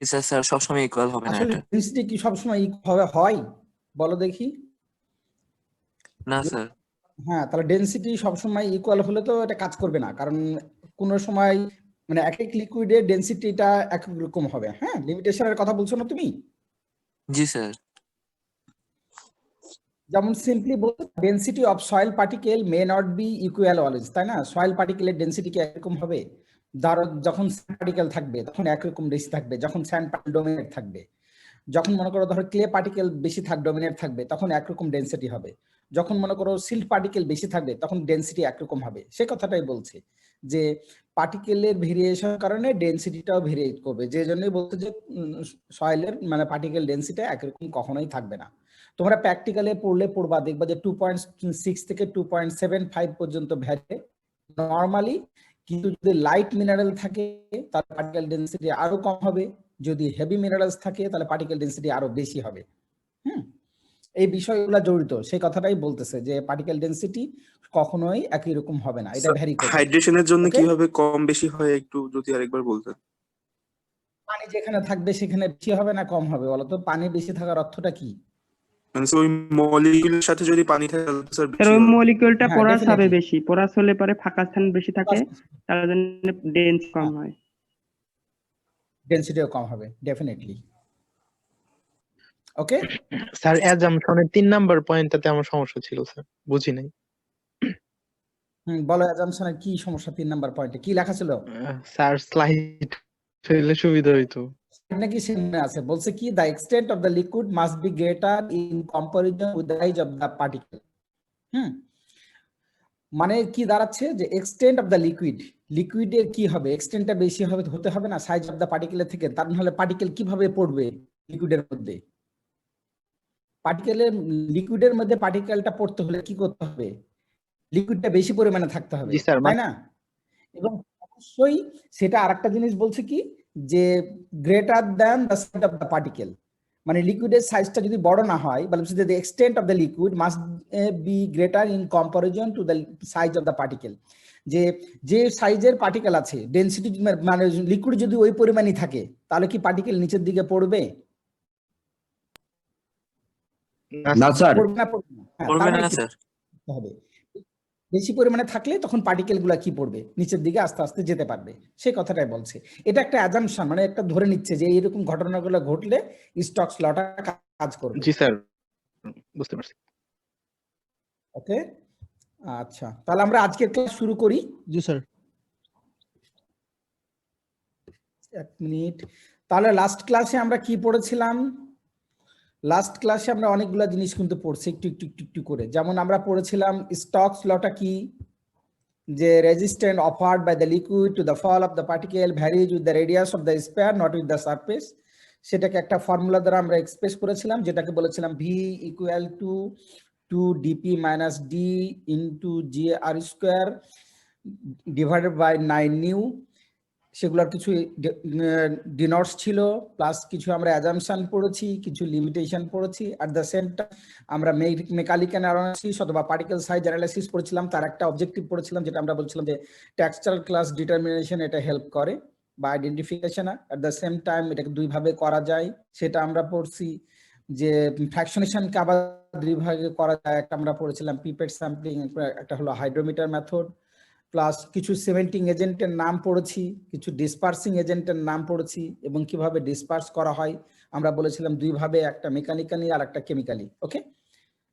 Sir sir সবসময় equal হবে না আসলে এটা। ডেনসিটি কি সবসময় ইকুয়াল হয় বলো দেখি? না স্যার। হ্যাঁ, তাহলে ডেনসিটি সবসময় ইকুয়াল হলে তো এটা কাজ করবে না, কারণ কোনো সময় মানে এক এক লিকুইডের ডেনসিটিটা এক এক রকম হবে। হ্যাঁ, লিমিটেশনের কথা বলছো না তুমি? জি স্যার। যেমন সিম্পলি বলতে density of soil particle may not be equal always, তাই না? সয়েল পার্টিকেলের ডেনসিটি কি একরকম হবে? ধরো যখন স্যান্ড পার্টিকেল থাকবে তখন একরকম বেশি থাকবে, যখন স্যান্ড পার্টিকেল ডোমিনেট থাকবে। যখন মনে করো ধরো ক্লে পার্টিকেল বেশি ডোমিনেট থাকবে তখন একরকম ডেনসিটি হবে। যখন মনে করো সিল্ট পার্টিকেল বেশি থাকবে তখন ডেনসিটি একরকম হবে। সে কথাটাই বলছে যে পার্টিকেলের ভেরিয়েশন কারণে ডেনসিটিটাও ভেরিয়েট করবে, যে জন্যই বলতে যে সয়েলের মানে পার্টিকেল ডেনসিটি একরকম কখনোই থাকবে না। তোমরা প্র্যাকটিক্যালে পড়বা, দেখবা যে 2.6 থেকে 2.75 পর্যন্ত ভ্যারি নরমালি, কিন্তু যদি লাইট মিনারেল থাকে তাহলে পার্টিকেল ডেনসিটি আরো কম হবে, যদি হেভি মিনারেলস থাকে তাহলে পার্টিকেল ডেনসিটি আরো বেশি হবে। এই বিষয়গুলো জড়িত, সেই কথাটাই বলতেছে যে পার্টিকেল ডেনসিটি কখনোই একই রকম হবে না, এটা ভ্যারি করবে। হাইড্রেশনের জন্য ওকে, কিভাবে কম বেশি হয় একটু যদি আরেকবার বলতেন। পানি যেখানে থাকবে সেখানে বেশি হবে না কম হবে বলো তো? পানি বেশি থাকার অর্থটা কি? মানে ওই মলিকিউলের সাথে যদি পানি থাকে তাহলে তো স্যার এর বেশি ওই হবে। মলিকিউলটা হ্যাঁ, পোরাস হবে ডেফিনেটলি। বেশি, পোরাস হলে পরে ফাঁকা স্থান বেশি থাকে, তার জন্য ডেন্স কম হয়, ডেনসিটিও কম হবে ডেফিনেটলি। ওকে স্যার অ্যাজাম্পশনের 3 নাম্বার পয়েন্টটাতে আমার সমস্যা ছিল স্যার, বুঝি নাই। বলো অ্যাজাম্পশনের কি সমস্যা? 3 নাম্বার পয়েন্টে কি লেখা ছিল? স্যার স্লাইড ফেললে সুবিধা হইতো। নাকি সামনে আছে, বলছে কি the extent of the liquid must be greater in comparison with the size of the particle. মানে কি দাঁড়াচ্ছে যে এক্সটেন্ট অফ দ্য লিকুইডের কি হবে, এক্সটেন্টটা বেশি হবে, হতে হবে না সাইজ অফ দ্য পার্টিকেলের থেকে? তার নাহলে পার্টিকেল কিভাবে পড়বে লিকুইডের মধ্যে? লিকুইডের মধ্যে পার্টিকেলটা পড়তে হলে কি করতে হবে? লিকুইডটা বেশি পরিমাণে থাকতে হবে, জি স্যার, তাই না? এবং অবশ্যই সেটা আরেকটা জিনিস বলছে কি যে greater than the size of the particle, মানে লিকুইডের সাইজটা যদি বড় না হয়, বলছে যে the extent of the liquid must be greater in comparison to the size of the particle. যে যে সাইজের পার্টিকেল আছে ডেনসিটি মানে লিকুইড যদি ওই পরিমাণই থাকে তাহলে কি পার্টিকেল নিচের দিকে পড়বে? না স্যার। পড়বে না, পড়বে না। হ্যাঁ, পড়বে তার না মানে কি স্যার। হবে? বেশি পরিমাণে থাকলে তখন পার্টিকেল গুলা কি পড়বে, নিচের দিকে আস্তে আস্তে যেতে পারবে, সেই কথাটাই বলছে। এটা একটা অ্যাজাম্পশন, মানে একটা ধরে নিচ্ছে যে এইরকম ঘটনাগুলো ঘটলে স্টকস লটা কাজ করবে। জি স্যার, বুঝতে পারছি। ওকে, আচ্ছা তাহলে আমরা আজকের ক্লাস শুরু করি। জি স্যার। এক মিনিট, তাহলে লাস্ট ক্লাসে আমরা কি পড়েছিলাম? লাস্ট ক্লাসে আমরা অনেকগুলো জিনিস কিন্তু পড়ছি একটু একটু একটু একটু করে। যেমন আমরা পড়েছিলাম স্টকস লটা কি, যে resistance offered by the liquid to the fall of the particle varies with the radius of the sphere not with the surface। সেটাকে একটা ফর্মুলা দ্বারা আমরা এক্সপ্রেস করেছিলাম, যেটাকে বলেছিলাম v equal to 2dp minus d into gr square divided by 9 nu। সেগুলোর কিছু denotes ছিল, প্লাস কিছু আমরা অ্যাজাম্পশন পড়েছি, কিছু লিমিটেশন পড়েছি। অ্যাট দ্য সেম টাইম আমরা মেকানিক্যাল অ্যানালাইসিস অথবা পার্টিকেল সাইজ অ্যানালাইসিস পড়েছিলাম, তার একটা অবজেক্টিভ পড়েছিলাম যেটা আমরা বলছিলাম যে টেক্সচারাল ক্লাস ডিটারমিনেশন এটা হেল্প করে বা identification. At the same time এটাকে দুই ভাবে করা যায় সেটা আমরা পড়ছি। যে ফ্র্যাকশনেশনকে আবার দুই ভাগে করা যায়, একটা আমরা পড়েছিলাম পিপেট স্যাম্পলিং, একটা হলো হাইড্রোমিটার মেথড। প্লাস কিছু সিমেন্টিং এজেন্টের নাম পড়েছি, কিছু ডিসপার্সিং এজেন্টের নাম পড়েছি এবং কিভাবে ডিসপার্স করা হয় আমরা বলেছিলাম দুই ভাবে, একটা মেকানিক্যালি আর একটা কেমিক্যালি। ওকে,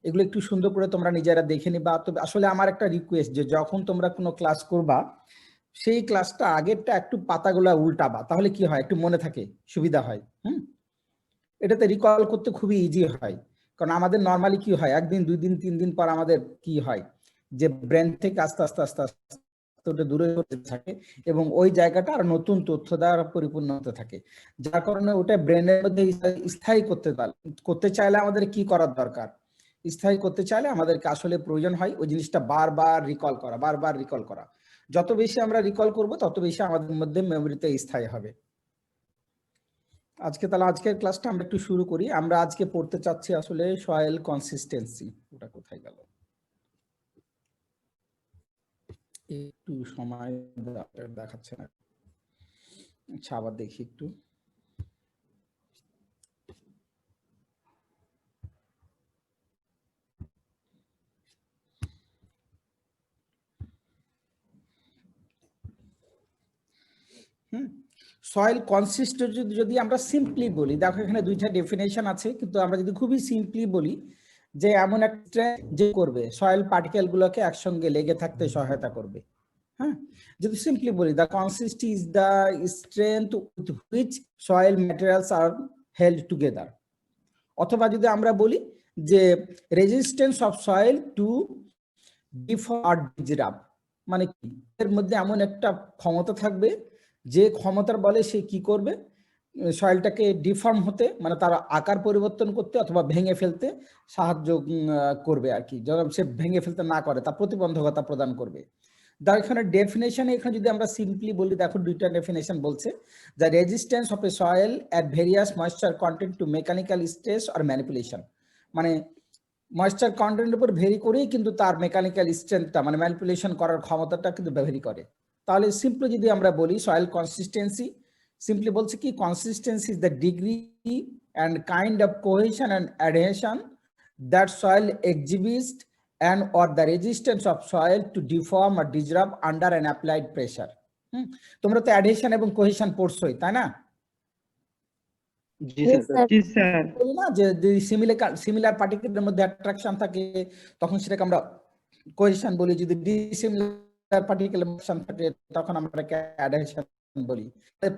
এগুলো একটু সুন্দর করে তোমরা নিজেরা দেখে নিবা। তবে আসলে আমার একটা রিকোয়েস্ট যে যখন তোমরা কোনো ক্লাস করবা সেই ক্লাসটা আগেরটা একটু পাতাগুলা উল্টাবা, তাহলে কি হয় একটু মনে থাকে, সুবিধা হয়। এটাতে রিকল করতে খুবই ইজি হয়, কারণ আমাদের নর্মালি কি হয় একদিন দুই দিন তিন দিন পর আমাদের কি হয় যে ব্রেন থেকে আস্তে আস্তে আস্তে আস্তে ওটা দূরে থাকে এবং ওই জায়গাটা আর নতুন তথ্য দ্বারা পরিপূর্ণ হতে থাকে, যার কারণে ওটা ব্রেনের মধ্যে স্থায়ী করতে চাইলে আমাদের কি করার দরকার? স্থায়ী করতে চাইলে আমাদেরকে আসলে প্রয়োজন হয় ওই জিনিসটা বারবার রিকল করা। যত বেশি আমরা রিকল করব তত বেশি আমাদের মধ্যে মেমোরিতে স্থায়ী হবে। তাহলে আজকের ক্লাসটা আমরা একটু শুরু করি। আমরা আজকে পড়তে চাচ্ছি আসলে সয়েল কনসিস্টেন্সি। ওটা কোথায় গেল? একটু সময় দেখাচ্ছে না, আচ্ছা আবার দেখি একটু। সয়েল কনসিস্টেন্সি যদি আমরা সিম্পলি বলি, দেখো এখানে দুইটা ডেফিনেশন আছে, কিন্তু আমরা যদি খুবই সিম্পলি বলি যে এমন একটা যে করবে সয়েল পার্টিকেল গুলোকে একসঙ্গে লেগে থাকতে সহায়তা করবে। হ্যাঁ, যদি সিম্পলি বলি the consistency is the strength with which soil materials are held together. অথবা যদি আমরা বলি যে resistance of soil to deform, মানে কি এর মধ্যে এমন একটা ক্ষমতা থাকবে যে ক্ষমতার বলে সে কি করবে, সয়েলটাকে ডিফর্ম হতে মানে তার আকার পরিবর্তন করতে অথবা ভেঙে ফেলতে সাহায্য করবে আর কি, যেন সে ভেঙে ফেলতে না করে তা প্রতিবন্ধকতা প্রদান করবে। তার এখানে ডেফিনেশন এখানে যদি আমরা সিম্পলি বলি, দেখো দুইটা ডেফিনেশন বলছে, the resistance of A soil at various moisture content two mechanical stress or manipulation, মানে ময়েশ্চার কন্টেন্টের উপর ভেরি করেই কিন্তু তার মেকানিক্যাল স্ট্রেংথটা মানে ম্যানিপুলেশন করার ক্ষমতাটা কিন্তু ভেরি করে। তাহলে সিম্পলি যদি আমরা বলি সয়েল কনসিস্টেন্সি সিম্পলি বলছে কি consistency is the degree and kind of cohesion and adhesion that soil exhibits and or the resistance of soil to deform or disrupt under an applied pressure. তোমরা তো adhesion এবং cohesion পড়ছোই, তাই না? জি Yes, sir. sir. জি sir. বলি না যে similar পার্টিকেলের মধ্যে attraction থাকে তখন সেটাকে আমরা কোহেশন বলি, যদি ডিসিমিলার পার্টিকেলের অ্যাট্রাকশন থাকে তখন আমরা অ্যাডহেশন বলি।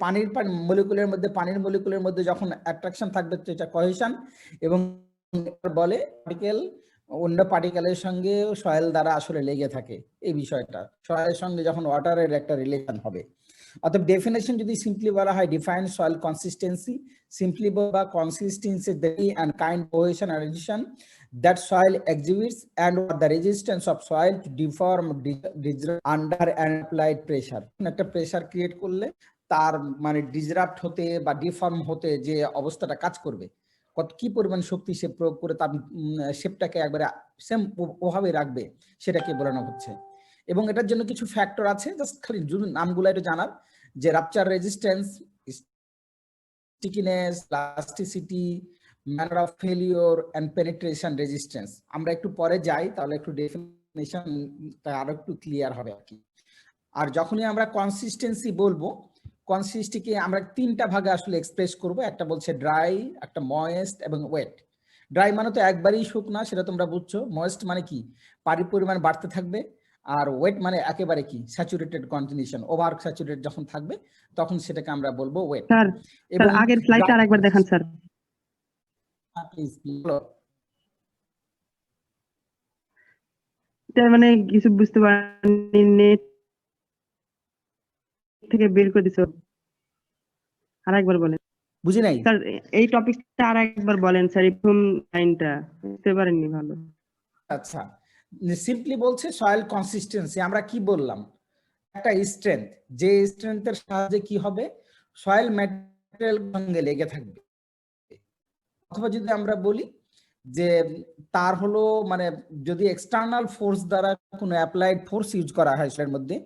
পানির মলিকুলের মধ্যে পানির মলিকুলের মধ্যে যখন অ্যাট্রাকশন থাকবে তো এটা কোহেশন, এবং বলে পার্টিকেল অন্য পার্টিকেলের সঙ্গে সয়েল দ্বারা আসলে লেগে থাকে এই বিষয়টা, সয়েলের সঙ্গে যখন ওয়াটারের একটা রিলেশন হবে। অর্থাৎ ডেফিনেশন যদি সিম্পলি বলা হয় ডিফাইন সয়েল কনসিস্টেন্সি সিম্পলি বা consistency and kind cohesion and adhesion that soil exhibits and the resistance of soil to deform under an applied pressure। একটা প্রেসার ক্রিয়েট করলে তার মানে ডিসরাপ্ট হতে বা ডিফর্ম হতে যে অবস্থাটা কাজ করবে, কত কি পরিমাণ শক্তি সে প্রয়োগ করে তার শেপটাকে একবারে সেম ওভাবে রাখবে সেটাকে বোঝানো হচ্ছে। এবং এটার জন্য কিছু ফ্যাক্টর আছে, জাস্ট খালি নামগুলো একটু জানার, যে rupture resistance, stickiness, plasticity, manner of failure and penetration resistance. আমরা একটু পরে যাই তাহলে একটু ডেফিনেশন আরো একটু ক্লিয়ার হবে আর কি। আর যখনই আমরা কনসিস্টেন্সি বলবো, কনসিস্টেন্সিকে আমরা তিনটা ভাগে আসলে এক্সপ্রেস করব, একটা বলছে ড্রাই, একটা ময়েস্ট এবং ওয়েট। ড্রাই মানে তো একবারই শুকনা, সেটা তোমরা বুঝছো। ময়েস্ট মানে কি পানির পরিমাণ বাড়তে থাকবে, আর ওয়েট মানে একেবারে কি স্যাচুরেটেড কন্ডিশন, ওভার স্যাচুরেটেড যখন থাকবে তখন সেটাকে আমরা বলবো ওয়েট। স্যার এবং আগের স্লাইডটা আরেকবার দেখান স্যার। প্লিজ তার মানে কিছু বুঝতে পারিনি, নেট থেকে বের করে দিছো, আরেকবার বলেন। বুঝি নাই স্যার এই টপিকটা আরেকবার বলেন স্যার, প্রথম লাইনটা বুঝতে পারেননি ভালো। আচ্ছা, সিম্পলি বলছে সয়েল কনসিস্টেন্সি আমরা কি বললাম, একটা স্ট্রেংথ, যে স্ট্রেংথের সাহায্যে কি হবে সয়েল ম্যাটেরিয়াল সঙ্গে লেগে থাকবে। অথবা যদি আমরা বলি যে তার হলো মানে যদি এক্সটার্নাল ফোর্স দ্বারা কোনো অ্যাপ্লাইড ফোর্স ইউজ করা হয় সেটার মধ্যে,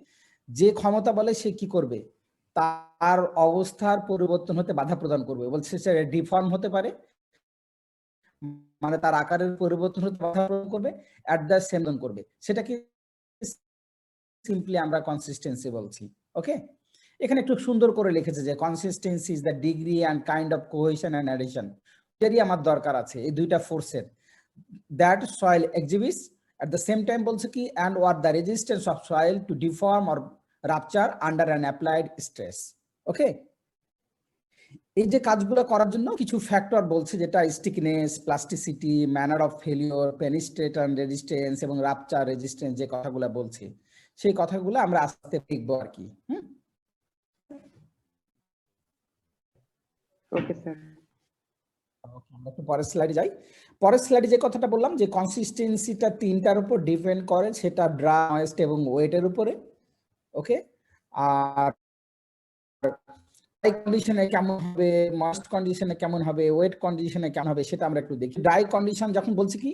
যে ক্ষমতা বলে সে কি করবে তার অবস্থার পরিবর্তন হতে বাধা প্রদান করবে। বলছে সে ডিফর্ম হতে পারে, মানে তার আকারের পরিবর্তন হতে বাধা প্রদান করবে, অ্যাট দ্য সেম করবে, সেটাকে সিম্পলি আমরা কনসিস্টেন্সি বলছি। ওকে, এখানে একটু সুন্দর করে লিখেছে যে consistency is the degree and kind of cohesion and adhesion. এরই আমার দরকার আছে এই দুইটা ফোর্সের, that soil exhibits at the same time বলছে কি and or the resistance of soil to deform or rupture under an applied stress. Okay, এই যে কাজগুলো করার জন্য কিছু ফ্যাক্টর বলছে, যেটা stickiness, plasticity, manner of failure, penetration resistance এবং রাপচার রেজিস্ট্যান্স, যে কথাগুলো বলছে সেই কথাগুলো আমরা আস্তে দেখবো আর কি। Okay sir. আমরা একটু পরের স্লাইডে যাই। পরের স্লাইডে যে কথাটা বললাম যে কনসিস্টেন্সিটা তিনটার উপর ডিপেন্ড করে, সেটা ড্রাই, ময়েস্ট এবং ওয়েটের উপরে। ওকে, আর ড্রাই কন্ডিশনে কেমন হবে, ময়েস্ট কন্ডিশনে কেমন হবে, ওয়েট কন্ডিশনে কেমন হবে সেটা আমরা একটু দেখি। ড্রাই কন্ডিশন যখন বলছি কি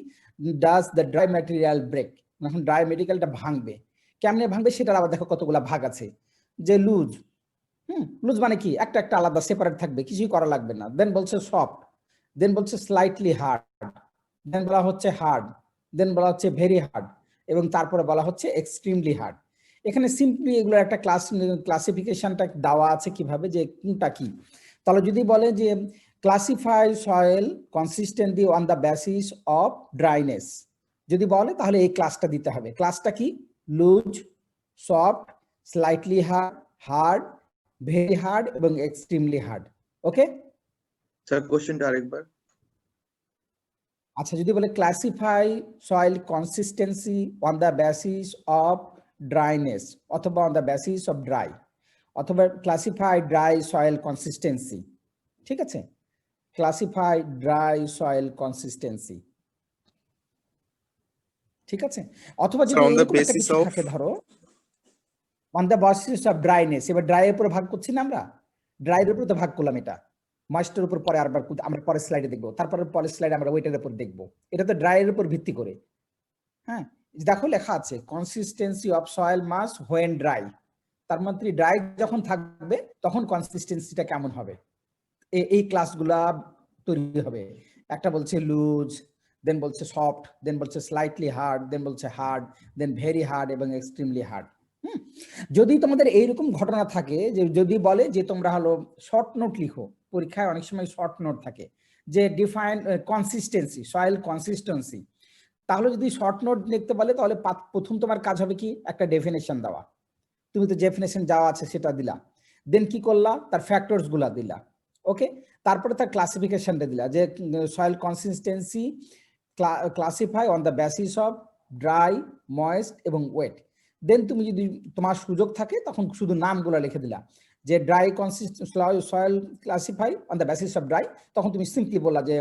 does the dry material break, যখন ড্রাই মেটেরিয়ালটা ভাঙবে, কেমনে ভাঙবে সেটার আবার দেখো কতগুলা ভাগ আছে। যে লুজ, লুজ মানে কি একটা একটা আলাদা সেপারেট থাকবে, কিছুই করা লাগবে না। দেন বলছে সফট, দেন বলছে স্লাইটলি হার্ড, দেন বলা হচ্ছে হার্ড, দেন বলা হচ্ছে ভেরি হার্ড, এবং তারপরে বলা হচ্ছে এক্সট্রিমলি হার্ড। এখানে সিম্পলি এগুলোর একটা ক্লাসিফিকেশনটা দেওয়া আছে কিভাবে যে কোনটা কি। তাহলে যদি বলে যে classify soil consistently on the basis of dryness, যদি বলে তাহলে এই ক্লাসটা দিতে হবে। ক্লাসটা কি? Loose, soft, slightly hard, hard, very hard এবং এক্সট্রিমলি হার্ড। ওকে, স্যার কোশ্চেনটা আরেকবার। আচ্ছা যদি বলে classify soil consistency on the basis of dryness অথবা on the basis of dry, অথবা ক্লাসিফাই ড্রাই সয়েল কনসিস্টেন্সি, ঠিক আছে, ক্লাসিফাই ড্রাই সয়েল কনসিস্টেন্সি, ঠিক আছে। অথবা যদি on the এরকম একটা basis কিছু of থাকে, ধরো on the basis of dryness, এবার ড্রাই এর উপর ভাগ করছি না আমরা, ড্রাইয়ের উপর তো ভাগ করলাম, এটা ময়েস্টের উপর পরে আরবার আমরা পরের স্লাইডে দেখবো, তারপরে পরের স্লাইডে আমরা ওয়েটের উপর দেখবো, এটা তো ড্রাইয়ের উপর ভিত্তি করে। হ্যাঁ, দেখো লেখা আছে consistency of soil mass when dry, তার মধ্যে ড্রাই যখন থাকবে তখন কনসিস্টেন্সিটা কেমন হবে, এই ক্লাসগুলা তৈরি হবে। একটা বলছে লুজ, দেন বলছে সফট, দেন বলছে স্লাইটলি হার্ড, দেন বলছে হার্ড, দেন ভেরি হার্ড এবং এক্সট্রিমলি হার্ড। যদি তোমাদের এইরকম ঘটনা থাকে যে যদি বলে যে তোমরা হলো শর্ট নোট লিখো, পরীক্ষায় অনেক সময় শর্ট নোট থাকে যে ডিফাইন কনসিস্টেন্সি, সয়েল কনসিস্টেন্সি, তাহলে যদি শর্ট নোট লিখতে বলে তাহলে প্রথম তোমার কাজ হবে কি একটা ডেফিনেশন দেওয়া, তুমি তো ডেফিনেশন যাওয়া আছে সেটা দিলা, দেন কি করলা তার ফ্যাক্টরস গুলা দিলা, ওকে, তারপরে তার ক্লাসিফিকেশনটা দিলা যে soil consistency classify on the basis of dry, moist এবং ওয়েট। দেন তুমি যদি তোমার সুযোগ থাকে তখন শুধু নামগুলো লিখে দিলা যে dry soil classify on the basis of dry, তখন তুমি সিম্পলি বললা যে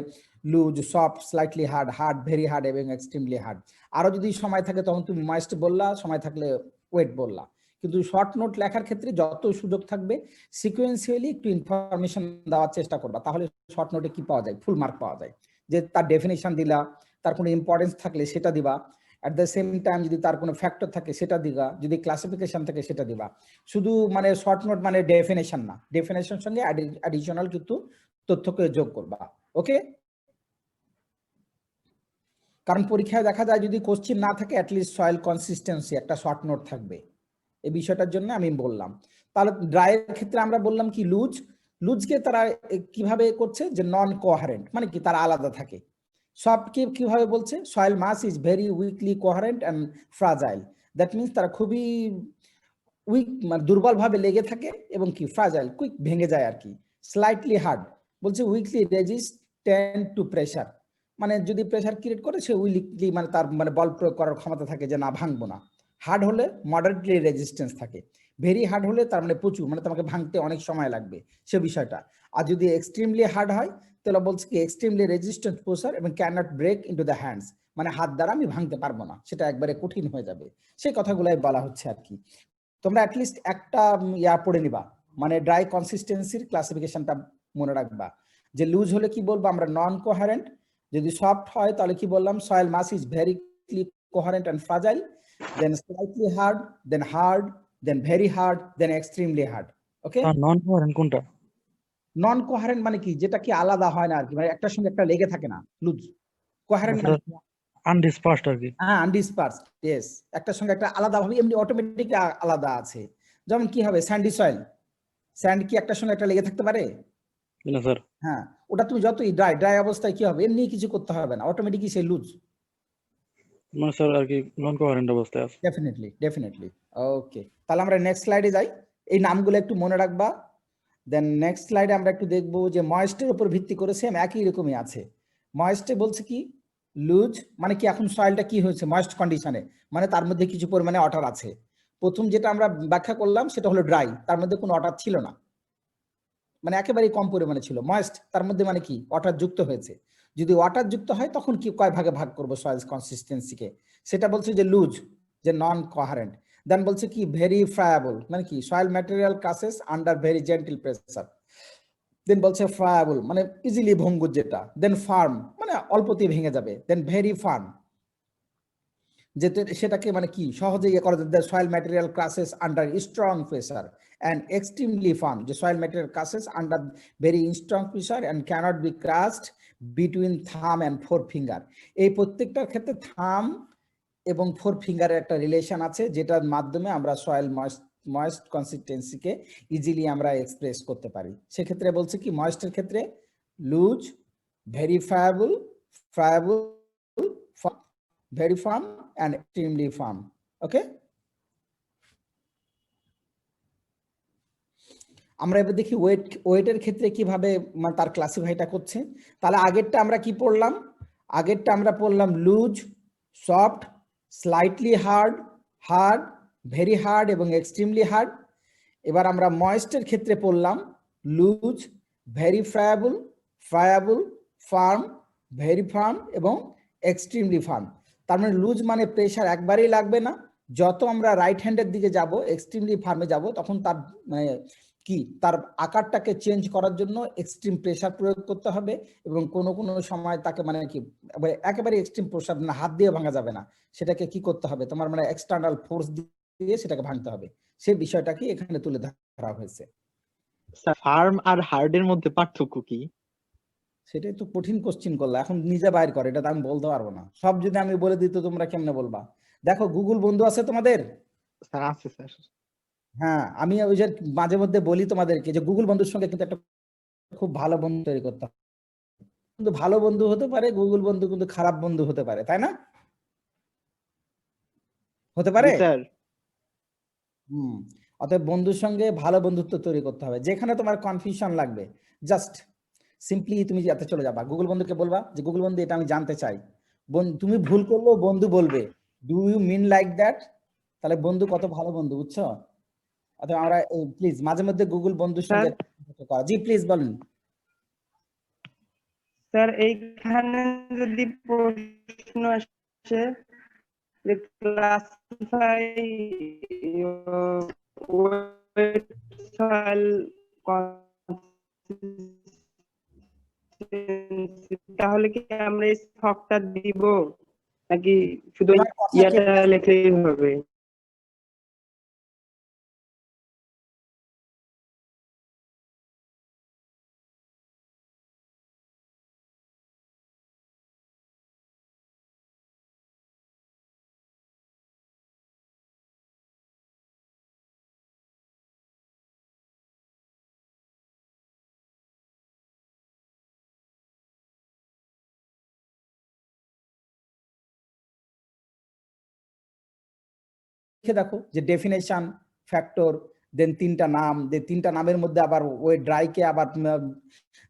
loose, soft, slightly hard, hard, very hard এবং এক্সট্রিমলি হার্ড। আরো যদি সময় থাকে তখন তুমি ময়েস্ট বললা, সময় থাকলে ওয়েট বললা। কিন্তু শর্ট নোট লেখার ক্ষেত্রে যত সুযোগ থাকবে সিকোয়েন্সিয়ালি একটু ইনফরমেশন দেওয়ার চেষ্টা করবা, তাহলে শর্ট নোটে কি পাওয়া যায়, ফুল মার্ক পাওয়া যায়। যে তার ডেফিনেশন দিলা, তার কোনো ইম্পর্টেন্স থাকলে সেটা দিবা, অ্যাট দ্য সেম টাইম যদি তার কোনো ফ্যাক্টর থাকে সেটা দিবা, যদি ক্লাসিফিকেশন থাকে সেটা দিবা। শুধু মানে শর্ট নোট মানে ডেফিনেশন না, ডেফিনেশন সঙ্গে অ্যাডিশনাল কিন্তু তথ্যকে যোগ করবা। ওকে, কারণ পরীক্ষায় দেখা যায় যদি কোশ্চেন না থাকে অ্যাটলিস্ট সয়েল কনসিস্টেন্সি একটা শর্ট নোট থাকবে, এই বিষয়টার জন্য আমি বললাম। তাহলে ড্রাইয়ের ক্ষেত্রে আমরা বললাম কি লুজ, লুজকে তারা কিভাবে করছে যে নন কোহারেন্ট, মানে কি তারা আলাদা থাকে। সফটকে কিভাবে বলছে soil mass is very weakly coherent and fragile, that means তারা খুবই উইক মানে দুর্বল ভাবে লেগে থাকে এবং কি ফ্রাজাইল কুইক ভেঙে যায় আর কি। স্লাইটলি হার্ড বলছে উইকলি রেজিস্ট্যান্ট টু প্রেসার, মানে যদি প্রেসার ক্রিয়েট করে সে উইকলি মানে তার মানে বল প্রয়োগ করার ক্ষমতা থাকে যে না ভাঙবো না। হার্ড হলে মডারেটলি রেজিস্ট্যান্স থাকে, ভেরি হার্ড হলে তার মানে প্রচুর মানে তোমাকে ভাঙতে অনেক সময় লাগবে সে বিষয়টা। আর যদি এক্সট্রিমলি হার্ড হয় তাহলে বলছে কি এক্সট্রিমলি রেজিস্ট্যান্ট প্রেসার এবং can not break into the hands, মানে হাত দ্বারা আমি ভাঙতে পারবো না, সেটা একবারে কঠিন হয়ে যাবে, সেই কথাগুলাই বলা হচ্ছে আর কি। তোমরা অ্যাটলিস্ট একটা পড়ে নিবা, মানে ড্রাই কনসিস্টেন্সির ক্লাসিফিকেশনটা মনে রাখবা যে লুজ হলে কি বলবো আমরা নন কোহারেন্ট, যদি সফট হয় তাহলে কি বললাম soil mass is very coherent and fragile, then slightly hard, then hard, then very hard, then extremely hard. Okay, non coherent কোনটা? নন কোহারেন্ট মানে কি যেটা কি আলাদা হয় না আর কি, মানে একটার সঙ্গে একটা লেগে থাকে না লুজ। কোহারেন্ট মানে আনডিসপার্সড আর কি। হ্যাঁ আনডিসপার্সড, ইয়েস, একটার সঙ্গে একটা আলাদা ভাবে এমনি অটোমেটিক আলাদা আছে। যেমন কি হবে স্যান্ডি সয়েল, স্যান্ড কি একটার সঙ্গে একটা লেগে থাকতে পারে না স্যার। হ্যাঁ, ওটা তুমি যতই ড্রাই অবস্থায় কি হবে এমনি কিছু করতে হবে না, অটোমেটিকই সে লুজ। মানে স্যার আর কি নন কোহারেন্ট অবস্থায় আছে। ডেফিনেটলি। ওকে, তাহলে আমরা নেক্সট স্লাইডে যাই, এই নামগুলো একটু মনে রাখবা। দেন নেক্সট স্লাইডে আমরা একটু দেখবো যে ময়েস্টের উপর ভিত্তি করে সেম একই রকমই আছে। ময়েস্টে বলছে কি লুজ, মানে কি এখন সয়েলটা কি হয়েছে ময়েস্ট কন্ডিশনে, মানে তার মধ্যে কিছু পরিমাণে ওয়াটার আছে। প্রথম যেটা আমরা ব্যাখ্যা করলাম সেটা হলো ড্রাই, তার মধ্যে কোনো ওয়াটার ছিল না, মানে একেবারেই কম পরিমাণে ছিল। ময়েস্ট তার মধ্যে মানে কি ওয়াটার যুক্ত হয়েছে। যদি ওয়াটার যুক্ত হয় তখন কি কয় ভাগে ভাগ করবো সয়েল কনসিস্টেন্সিকে, সেটা বলছে যে লুজ, যে নন কোহারেন্ট। দেন বলছে কি ভেরি ফ্রায়াবল, মানে কি soil material classes under very gentle pressure. Then বলছে ফ্রায়াবল মানে ইজিলি ভঙ্গুর যেটা। দেন ফার্ম মানে অল্পতেই ভেঙে যাবে। দেন ভেরি ফার্ম যেটা সেটাকে মানে কি সহজেই ইয়ে করা যায়। Soil material classes under strong pressure and extremely firm, যে soil material classes under very strong pressure and cannot be crushed between thumb and four finger. এই প্রত্যেকটার ক্ষেত্রে থাম এবং 4 ফিঙ্গারের একটা রিলেশন আছে, যেটার মাধ্যমে আমরা সয়েল ময়েস্ট কনসিস্টেন্সিকে ইজিলি আমরা এক্সপ্রেস করতে পারি। সেক্ষেত্রে বলছে কি, ময়েস্টের ক্ষেত্রে loose, very friable, very firm and extremely firm. Okay, আমরা এবার দেখি ওয়েটের ক্ষেত্রে কিভাবে তার ক্লাসিফাইটা করছে। তাহলে আগেরটা আমরা কি পড়লাম? আগেরটা আমরা পড়লাম loose, soft, slightly hard, hard, very hard এবং এক্সট্রিমলি হার্ড। এবার আমরা ময়েস্টের ক্ষেত্রে পড়লাম loose, very friable, firm, very firm এবং এক্সট্রিমলি ফার্ম। তার মানে লুজ মানে প্রেশার একবারেই লাগবে না, যত আমরা রাইট হ্যান্ডের দিকে যাব, এক্সট্রিমলি ফার্মে যাব, তখন তার মানে কি, তার আকারটাকে চেঞ্জ করার জন্য এক্সট্রিম প্রেশার প্রয়োগ করতে হবে, এবং কোনো কোনো সময় তাকে মানে কি একেবারে এক্সট্রিম প্রেশার না, হাত দিয়ে ভাঙা যাবে না, সেটাকে কি করতে হবে, তোমার মানে এক্সটার্নাল ফোর্স দিয়ে সেটাকে ভাঙতে হবে। সেই বিষয়টা কি এখানে তুলে ধরা হয়েছে। ফার্ম আর হার্ডের মধ্যে পার্থক্য কি? সেটাই তো কঠিন কোশ্চিন করলা, এখন নিজে বাইর করে, এটা তো আমি বলতে পারবো না। সব যদি আমি বলে দিই তো তোমরা কেমনে বলবা? দেখো, গুগল বন্ধু আছে তোমাদের? স্যার আছে স্যার। হ্যাঁ, আমি ওই যে মাঝে মধ্যে বলি তোমাদেরকে যে গুগল বন্ধুর সঙ্গে কিন্তু একটা খুব ভালো বন্ধু তৈরি করতে হবে। কিন্তু ভালো বন্ধু হতে পারে, গুগল বন্ধু কিন্তু খারাপ বন্ধু হতে পারে, তাই না? হতে পারে। স্যার অতএব বন্ধুর সঙ্গে ভালো বন্ধুত্ব তৈরি করতে হবে। যেখানে তোমার কনফিউশন লাগবে, জাস্ট সিম্পলি তুমি যাতে চলে যাবা, গুগল বন্ধুকে বলবা যে গুগল বন্ধু এটা আমি জানতে চাই। তুমি ভুল করলেও বন্ধু বলবে do you mean like that. তাহলে বন্ধু কত ভালো বন্ধু, বুঝছো? অতএব আমরা প্লিজ মাঝে মধ্যে গুগল বন্ধুর সঙ্গে জি প্লিজ বলুন স্যার। এইখানে যদি প্রশ্ন আসে যে ক্লাসিফাই সয়েল তাহলে কি আমরা এই ছকটা দিব নাকি শুধু ইয়াটা লিখলেই হবে? দেখো যে ডেফিনেশন, ফ্যাক্টর, দেন 3টা নাম, যে 3টা নামের মধ্যে আবার ওই ড্রাইকে আবার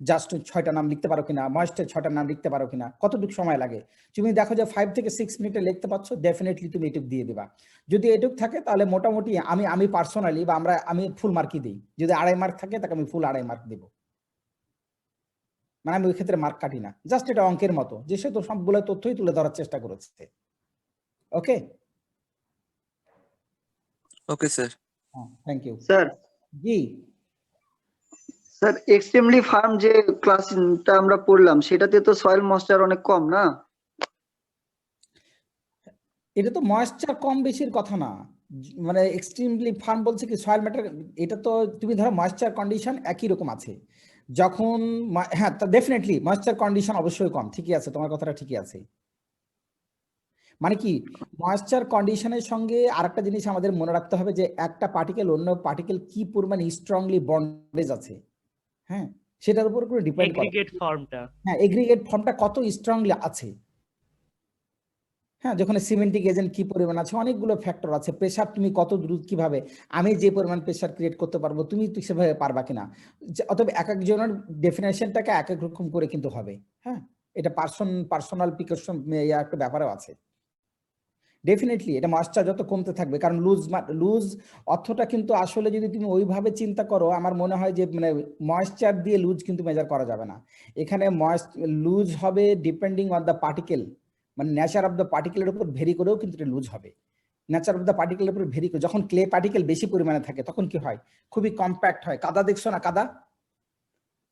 জাস্ট 6টা নাম লিখতে পারো কিনা, ময়েস্টের 6টা নাম লিখতে পারো কিনা, কতটুকু সময় লাগে। তুমি দেখো যে 5 থেকে 6 মিনিটে লিখতে পারছো, ডেফিনেটলি তুমি এটুক দিয়ে দিবা। যদি এটুক থাকে তাহলে মোটামুটি আমি পার্সোনালি বা আমি ফুল মার্কই দিই। যদি 2.5 মার্ক থাকে তাকে আমি ফুল 2.5 মার্ক দিব, মানে আমি ওই ক্ষেত্রে মার্ক কাটি না। জাস্ট এটা অঙ্কের মতো, যে সে তো সবগুলো তথ্যই তুলে ধরার চেষ্টা করেছে। Okay okay sir. Thank you sir. জি স্যার, এক্সট্রিমলি ফার্ম যে ক্লাসটা আমরা পড়লাম সেটাতে তো সয়েল ময়েশ্চার অনেক কম না? এটা তো ময়েশ্চার কম বেশির কথা না, মানে এক্সট্রিমলি ফার্ম বলছে কি সয়েল ম্যাটার, এটা তো তুমি ধরো ময়েশ্চার কন্ডিশন একই রকম আছে যখন, হ্যাঁ ডেফিনেটলি ময়েশ্চার কন্ডিশন অবশ্যই কম, ঠিকই আছে, তোমার কথাটা ঠিকই আছে। মানে কি, ময়েশ্চার কন্ডিশনের সঙ্গে আরেকটা জিনিস আমাদের মনে রাখতে হবে যে একটা পার্টিকেল অন্য পার্টিকেল কি পরিমাণ স্ট্রংলি বন্ডেজ আছে, হ্যাঁ সেটার উপর করে ডিপেন্ড করে। এগ্রিগেট ফর্মটা, হ্যাঁ এগ্রিগেট ফর্মটা কত স্ট্রংলি আছে, হ্যাঁ যখন সিমেন্টিক এজেন্ট কি পরিমাণ আছে, অনেকগুলো ফ্যাক্টর আছে। প্রেসার তুমি কত দ্রুত কিভাবে, আমি যে পরিমাণ প্রেসার ক্রিয়েট করতে পারবো তুমি সেভাবে পারবা কিনা। অতএব এক একজনের ডেফিনেশনটাকে এক এক রকম করে কিন্তু হবে। হ্যাঁ এটা পার্সোনাল প্রিকশন একটা ব্যাপারও আছে। ডেফিনেটলি এটা ময়েশ্চার যত কমতে থাকবে, কারণ লুজ অর্থটা কিন্তু আসলে যদি তুমি ওইভাবে চিন্তা করো, আমার মনে হয় যে মানে ময়েশ্চার দিয়ে লুজ কিন্তু মেজার করা যাবে না। এখানে লুজ হবে ডিপেন্ডিং অন দ্য পার্টিকেল, মানে নেচার অফ দ্য পার্টিকেলের উপর ভেরি করেও কিন্তু এটা লুজ হবে। নেচার অফ দ্য পার্টিকেলের উপর ভেরি করে, যখন ক্লে পার্টিকেল বেশি পরিমাণে থাকে তখন কি হয়, খুবই কম্প্যাক্ট হয়। কাদা দেখছো না,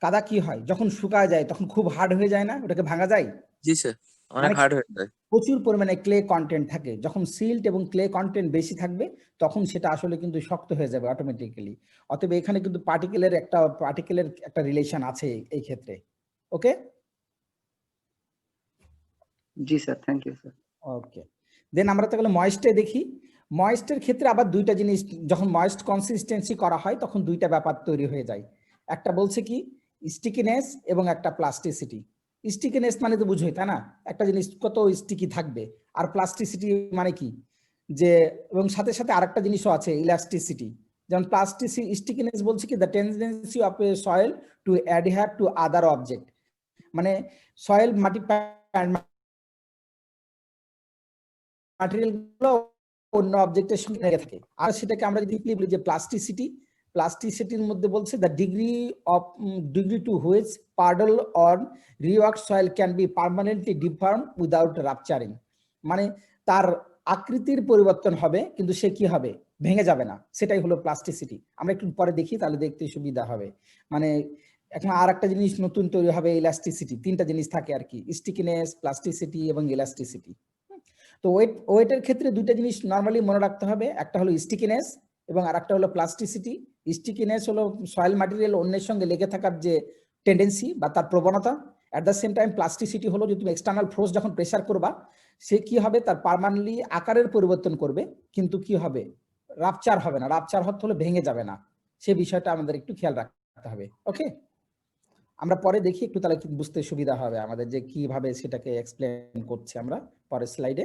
কাদা কি হয় যখন শুকায় যায় তখন খুব হার্ড হয়ে যায় না, ওটাকে ভাঙা যায়। জি স্যার, অনেক হার্ড হয়ে যায়। প্রচুর পরিমাণে ক্লে কন্টেন্ট থাকে, যখন সিল্ট এবং ক্লে কন্টেন্ট বেশি থাকবে তখন সেটা আসলে কিন্তু শক্ত হয়ে যাবে অটোমেটিক্যালি। অতএব এখানে কিন্তু পার্টিকেলের একটা রিলেশন আছে এই ক্ষেত্রে। ওকে জি স্যার, থ্যাংক ইউ স্যার। ওকে, দেন আমরা তাহলে ময়েস্টে দেখি। ময়েস্টের ক্ষেত্রে আবার দুইটা জিনিস, যখন ময়েস্ট কনসিস্টেন্সি করা হয় তখন দুইটা ব্যাপার তৈরি হয়ে যায়। একটা বলছে কি স্টিকিনেস এবং একটা প্লাস্টিসিটি। স্টিকিনেস মানে তো বুঝোই তাই না, একটা জিনিস কত স্টিকি থাকবে, আর প্লাস্টিসিটি মানে কি যে, এবং সাথে সাথে আরেকটা জিনিসও আছে ইলাস্টিসিটি। যেমন স্টিকিনেস বলছে কি the tendency of A soil two adhere to other object, মানে সয়েল ম্যাটেরিয়াল গুলো অন্য অবজেক্টের সঙ্গে লেগে থাকে। আর সেটাকে আমরা যদি বলি যে প্লাস্টিসিটির মধ্যে বলছে the degree to which puddle or rework soil can be permanently deform without rupturing, মানে তার আকৃতির পরিবর্তন হবে কিন্তু সে কি হবে, ভেঙে যাবে না, সেটাই হলো প্লাস্টিসিটি। আমরা একটু পরে দেখি তাহলে দেখতে সুবিধা হবে। মানে এখন আর একটা জিনিস নতুন তৈরি হবে ইলাস্টিসিটি। তিনটা জিনিস থাকে আর কি, স্টিকিনেস, প্লাস্টিসিটি এবং ইলাস্টিসিটি। তো ওয়েটের ক্ষেত্রে দুইটা জিনিস নরমালি মনে রাখতে হবে, একটা হলো স্টিকিনেস এবং আরেকটা হলো প্লাস্টিসিটি। স্টিকিনেস হলো সয়েল ম্যাটেরিয়াল অন্যের সঙ্গে লেগে থাকার যে টেন্ডেন্সি বা তার প্রবণতা। At the same time plasticity হলো যে তুমি এক্সটার্নাল ফোর্স যখন প্রেসার করবা সে কি হবে, তার পার্মানেন্টলি আকারের পরিবর্তন করবে কিন্তু কি হবে, রাপচার হবে না। রাপচার হতে হলে ভেঙে যাবে না, সে বিষয়টা আমাদের একটু খেয়াল রাখতে হবে। ওকে, আমরা পরে দেখি একটু, তাহলে বুঝতে সুবিধা হবে আমাদের যে কিভাবে সেটাকে এক্সপ্লেন করছে আমরা পরের স্লাইডে।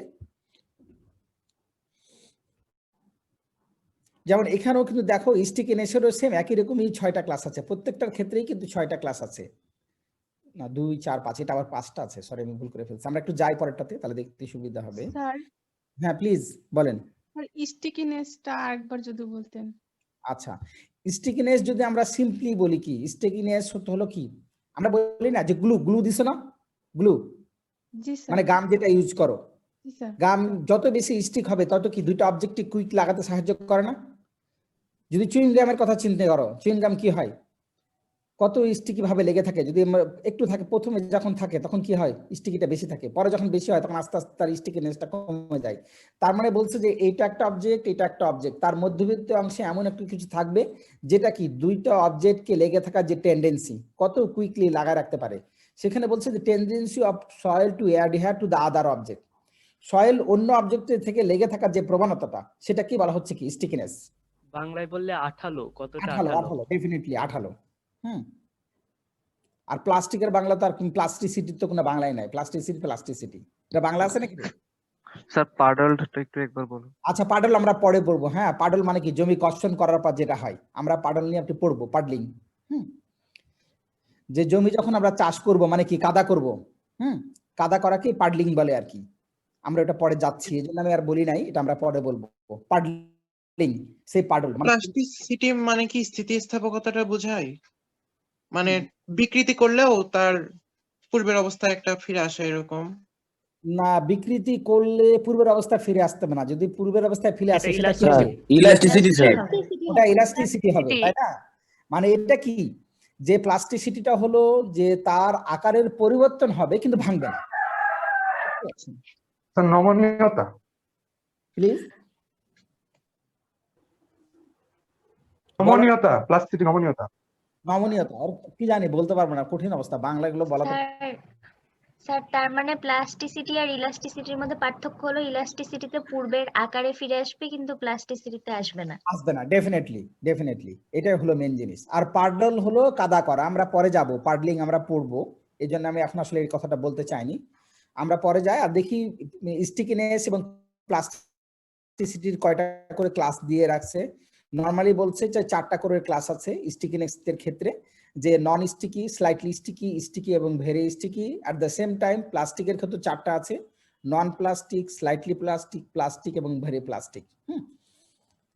যেমন এখানেও কিন্তু দেখো স্টিকিনেসেরও সেম একই রকমই 6টা ক্লাস আছে, প্রত্যেকটার ক্ষেত্রেই কিন্তু 6টা ক্লাস আছে, না 2 4 5, এটা আবার 5টা আছে, সরি আমি ভুল করে ফেলছি। আমরা একটু যাই পরেরটাতে তাহলে দেখতে সুবিধা হবে। স্যার, হ্যাঁ প্লিজ বলেন। স্টিকিনেসটা আরেকবার যদি বলতেন। আচ্ছা, স্টিকিনেস যদি আমরা সিম্পলি বলি কি, স্টিকিনেস হলো কি, আমরা বলি না যে গ্লু দিছো না, গ্লু জি স্যার। মানে গাম যেটা ইউজ করো, জি স্যার। গাম যত বেশি স্টিক হবে তত কি দুইটা অবজেক্টে কুইক লাগাতে সাহায্য করে না? যদি চুইং গামের কথা চিন্তা করো, চুইং গাম কি হয়, কত স্টিকি ভাবে লেগে থাকে, যদি একটু থাকে প্রথমে যখন থাকে তখন কি হয়, স্টিকিটা বেশি থাকে, পরে যখন বেশি হয় তখন আস্তে আস্তে তার স্টিকিনেসটা কমে যায়। তার মানে বলছে যে এইটা একটা অবজেক্ট, এটা একটা অবজেক্ট, তার মধ্যবর্তী অংশে এমন একটা কিছু থাকবে যেটা কি দুইটা অবজেক্টকে লেগে থাকার যে টেন্ডেন্সি কত কুইকলি লাগায় রাখতে পারে। সেখানে বলছে যে tendency of soil two adhere to the other object, soil অন্য অবজেক্টের থেকে লেগে থাকার যে প্রবণতাটা সেটা কি বলা হচ্ছে কি স্টিকিনেস। বাংলায় বললে আঠালো, কতটা আঠালো, আঠালো। ডেফিনেটলি আঠালো। আর প্লাস্টিকের বাংলা তো আর প্লাস্টিসিটি তো কোনো বাংলায় নাই, প্লাস্টিসিটি এটা বাংলা আছে নাকি? স্যার পাডলটা একটু একবার বলুন। আচ্ছা, পাডল আমরা পরে পড়বো। হ্যাঁ, পাডল মানে কি জমি কর্ষণ করার পর যেটা হয়, আমরা পাডল নিয়ে একটু পড়বো, পাডলিং। যে জমি যখন আমরা চাষ করব মানে কি কাদা করব, কাদা করাকে পাডলিং বলে আর কি। আমরা এটা পরে যাচ্ছি, এই জন্য আমি আর বলি নাই, এটা আমরা পরে বলবো। পাডলিং সেই পাডল মানে প্লাস্টিসিটি মানে কি স্থিতিস্থাপকতাটা বোঝায়, মানে বিকৃতি করলেও তার পূর্বের অবস্থায় একটা ফিরে আসে এরকম? না, বিকৃতি করলে পূর্বের অবস্থায় ফিরে আসতে হবে না, যদি পূর্বের অবস্থায় ফিরে আসে সেটা কি স্যার হবে, ইলাস্টিসিটি স্যার। ওটা ইলাস্টিসিটি হবে, তাই না? মানে এটা কি যে প্লাস্টিসিটিটা হলো যে তার আকারের পরিবর্তন হবে কিন্তু ভাঙবে না। স্যার নমনীয়তা, প্লিজ নমনীয়তা, প্লাস্টিক নমনীয়তা, নমনীয়তা আর কি জানি বলতে পারবো না, কঠিন অবস্থা, বাংলা গুলো বলা তো। স্যার তার মানে প্লাস্টিসিটি আর ইলাস্টিসিটির মধ্যে পার্থক্য হলো ইলাস্টিসিটিতে পূর্বের আকারে ফিরে আসবে কিন্তু প্লাস্টিসিটিতে আসবে না। আসবে না, ডেফিনেটলি এটাই হলো মেন জিনিস। আর পাডল হলো কাদা করা, আমরা পরে যাব, পাডলিং আমরা পড়বো, এই জন্য আমি এখন আসলে এই কথাটা বলতে চাইনি, আমরা পরে যাই। আর দেখি স্টিকিনেস এবং প্লাস্টিসিটির কয়টা করে ক্লাস দিয়ে রাখছে। নরমালি বলছে যে 4টা করে ক্লাস আছে স্টিকিনেস এর ক্ষেত্রে, যে non sticky, slightly sticky, sticky এবং very sticky. At the same time প্লাস্টিকের ক্ষেত্রে 4টা আছে, non plastic, slightly plastic, plastic এবং ভেরি প্লাস্টিক।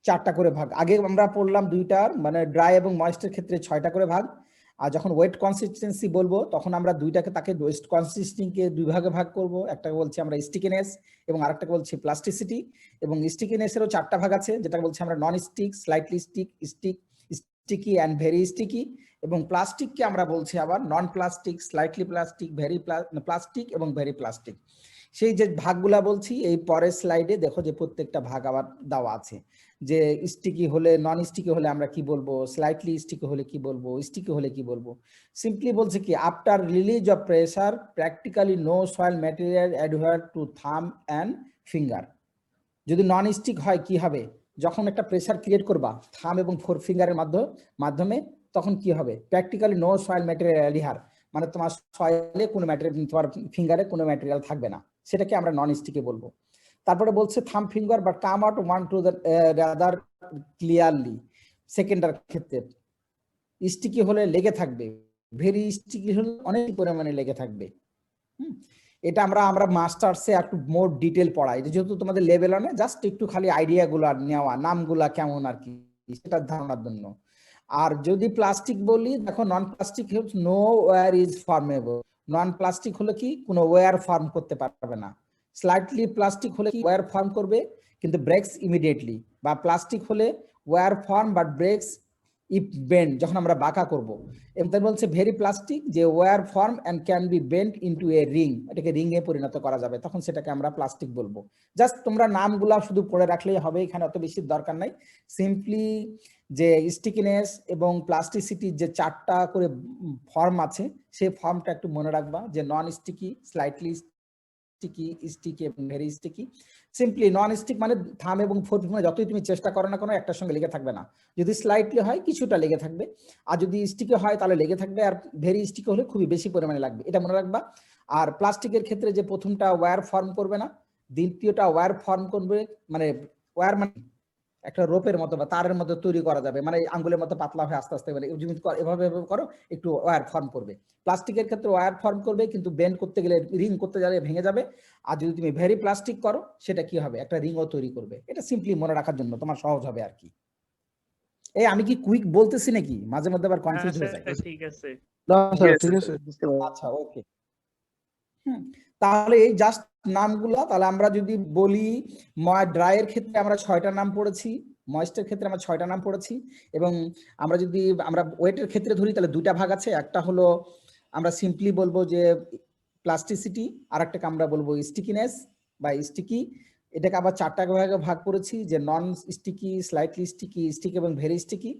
4টা করে ভাগ। আগে আমরা পড়লাম 2টার, মানে ড্রাই এবং ময়েস্টের ক্ষেত্রে 6টা করে ভাগ। আর যখন ওয়েট কনসিস্টেন্সি বলবো তখন আমরা দুইটাকে তাকে ওয়েট কনসিস্টেন্সিকে 2 ভাগে ভাগ করব। একটাকে বলছি আমরা স্টিকিনেস এবং আরেকটাকে বলছি প্লাস্টিসিটি। এবং স্টিকিনেসেরও 4টা ভাগ আছে, যেটা বলছি আমরা non stick, slightly stick, sticky and very sticky. এবং প্লাস্টিককে আমরা বলছি আবার non plastic, slightly plastic, very plastic এবং ভেরি প্লাস্টিক। সেই যে ভাগগুলা বলছি এই পরের স্লাইডে দেখো যে প্রত্যেকটা ভাগ আবার দেওয়া আছে, যে স্টিকি হলে, নন স্টিকি হলে আমরা কি বলবো, স্লাইটলি স্টিকি হলে কি বলবো, স্টিকি হলে কি বলবো। সিম্পলি বলছে কি after release of pressure practically no soil material adhere to thumb and finger. যদি নন স্টিক হয় কি হবে, যখন একটা প্রেসার ক্রিয়েট করবা থাম এবং ফোর ফিঙ্গারের মাধ্যমে তখন কি হবে, প্র্যাকটিক্যালি নো সয়েল ম্যাটেরিয়াল অ্যাডিহার, মানে তোমার সয়েলে কোনো ম্যাটেরিয়াল, তোমার ফিঙ্গারে কোনো ম্যাটেরিয়াল থাকবে না, সেটাকে আমরা নন স্টিকে বলবো। তারপরে বলছে thumb finger but come out one two the rather clearly, সেকেন্ডার ক্ষেত্রে স্টিকি হলে লেগে থাকবে, ভেরি স্টিকি হলে অনেক পরিমাণে লেগে থাকবে। এটা আমরা মাস্টার্সে একটু মোর ডিটেল পড়াই, যেহেতু তোমাদের লেভেল অনে, জাস্ট একটু খালি আইডিয়া গুলা নেওয়া, নামগুলা কেমন আর কি সেটার ধারণার জন্য। আর যদি প্লাস্টিক বলি, দেখো non plastic no wire is formable, non plastic হলে কি কোনো ওয়্যার ফর্ম করতে পারবে না। স্লাইটলি প্লাস্টিক হলে কি ওয়্যার ফর্ম করবে কিন্তু ব্রেকস ইমিডিয়েটলি, বা প্লাস্টিক হলে wire form but breaks if bend, যখন আমরা বাঁকা করব। এমনি বলছে ভেরি প্লাস্টিক যে wire form and can be bend into a ring, এটাকে রিং এ পরিণত করা যাবে, তখন সেটাকে আমরা প্লাস্টিক বলবো। জাস্ট তোমরা নামগুলা শুধু পড়ে রাখলেই হবে, এখানে অত বেশি দরকার নাই। সিম্পলি যে স্টিকিনেস এবং প্লাস্টিসিটির যে 4টা করে ফর্ম আছে, সেই ফর্মটা একটু মনে রাখবা, যে non sticky, slightly sticky, sticky এবং very sticky. Simply non stick মানে থাম এবং ফোর ফিঙ্গার যতই তুমি চেষ্টা করো না কোনো, একটার সঙ্গে লেগে থাকবে না। যদি স্লাইটলি হয় কিছুটা লেগে থাকবে, আর যদি স্টিকি হয় তাহলে লেগে থাকবে, আর ভেরি স্টিকি হলে খুবই বেশি পরিমাণে লাগবে, এটা মনে রাখবা। আর প্লাস্টিকের ক্ষেত্রে যে প্রথমটা ওয়্যার ফর্ম করবে না, দ্বিতীয়টা ওয়্যার ফর্ম করবে, মানে ওয়্যার মানে একটা রোপের মতো বা তারের মতো তৈরি করা যাবে, মানে আঙ্গুলের মতো পাতলা হয়ে আস্তে আস্তে, মানে এভাবে করো একটু ওয়্যার ফর্ম করবে। প্লাস্টিকের ক্ষেত্রে ওয়্যার ফর্ম করবে কিন্তু বেন্ড করতে গেলে, রিং করতে গেলে ভেঙে যাবে। আর যদি তুমি ভেরি প্লাস্টিক করো সেটা কি হবে, একটা রিংও তৈরি করবে। এটা সিম্পলি মনে রাখার জন্য তোমার সহজ হবে আর কি। এই আমি কি কুইক বলতেছি নাকি, মাঝে মধ্যে আবার কনফিউজ হয়ে যায়। ঠিক আছে। না স্যার ঠিক আছে। আচ্ছা ওকে। তাহলে এই জাস্ট নামগুলা, তাহলে আমরা যদি বলি ড্রাইয়ের ক্ষেত্রে আমরা 6টা নাম পড়েছি, ময়েস্টের ক্ষেত্রে আমরা 6টা নাম পড়েছি, এবং আমরা যদি ওয়েটের ক্ষেত্রে ধরি তাহলে 2টা ভাগ আছে। একটা হলো আমরা সিম্পলি বলবো যে প্লাস্টিসিটি, আর একটাকে আমরা বলবো স্টিকিনেস বা স্টিকি। এটাকে আবার 4টা ভাগে ভাগ করেছি, যে non sticky, slightly sticky, stick এবং ভেরি স্টিকি,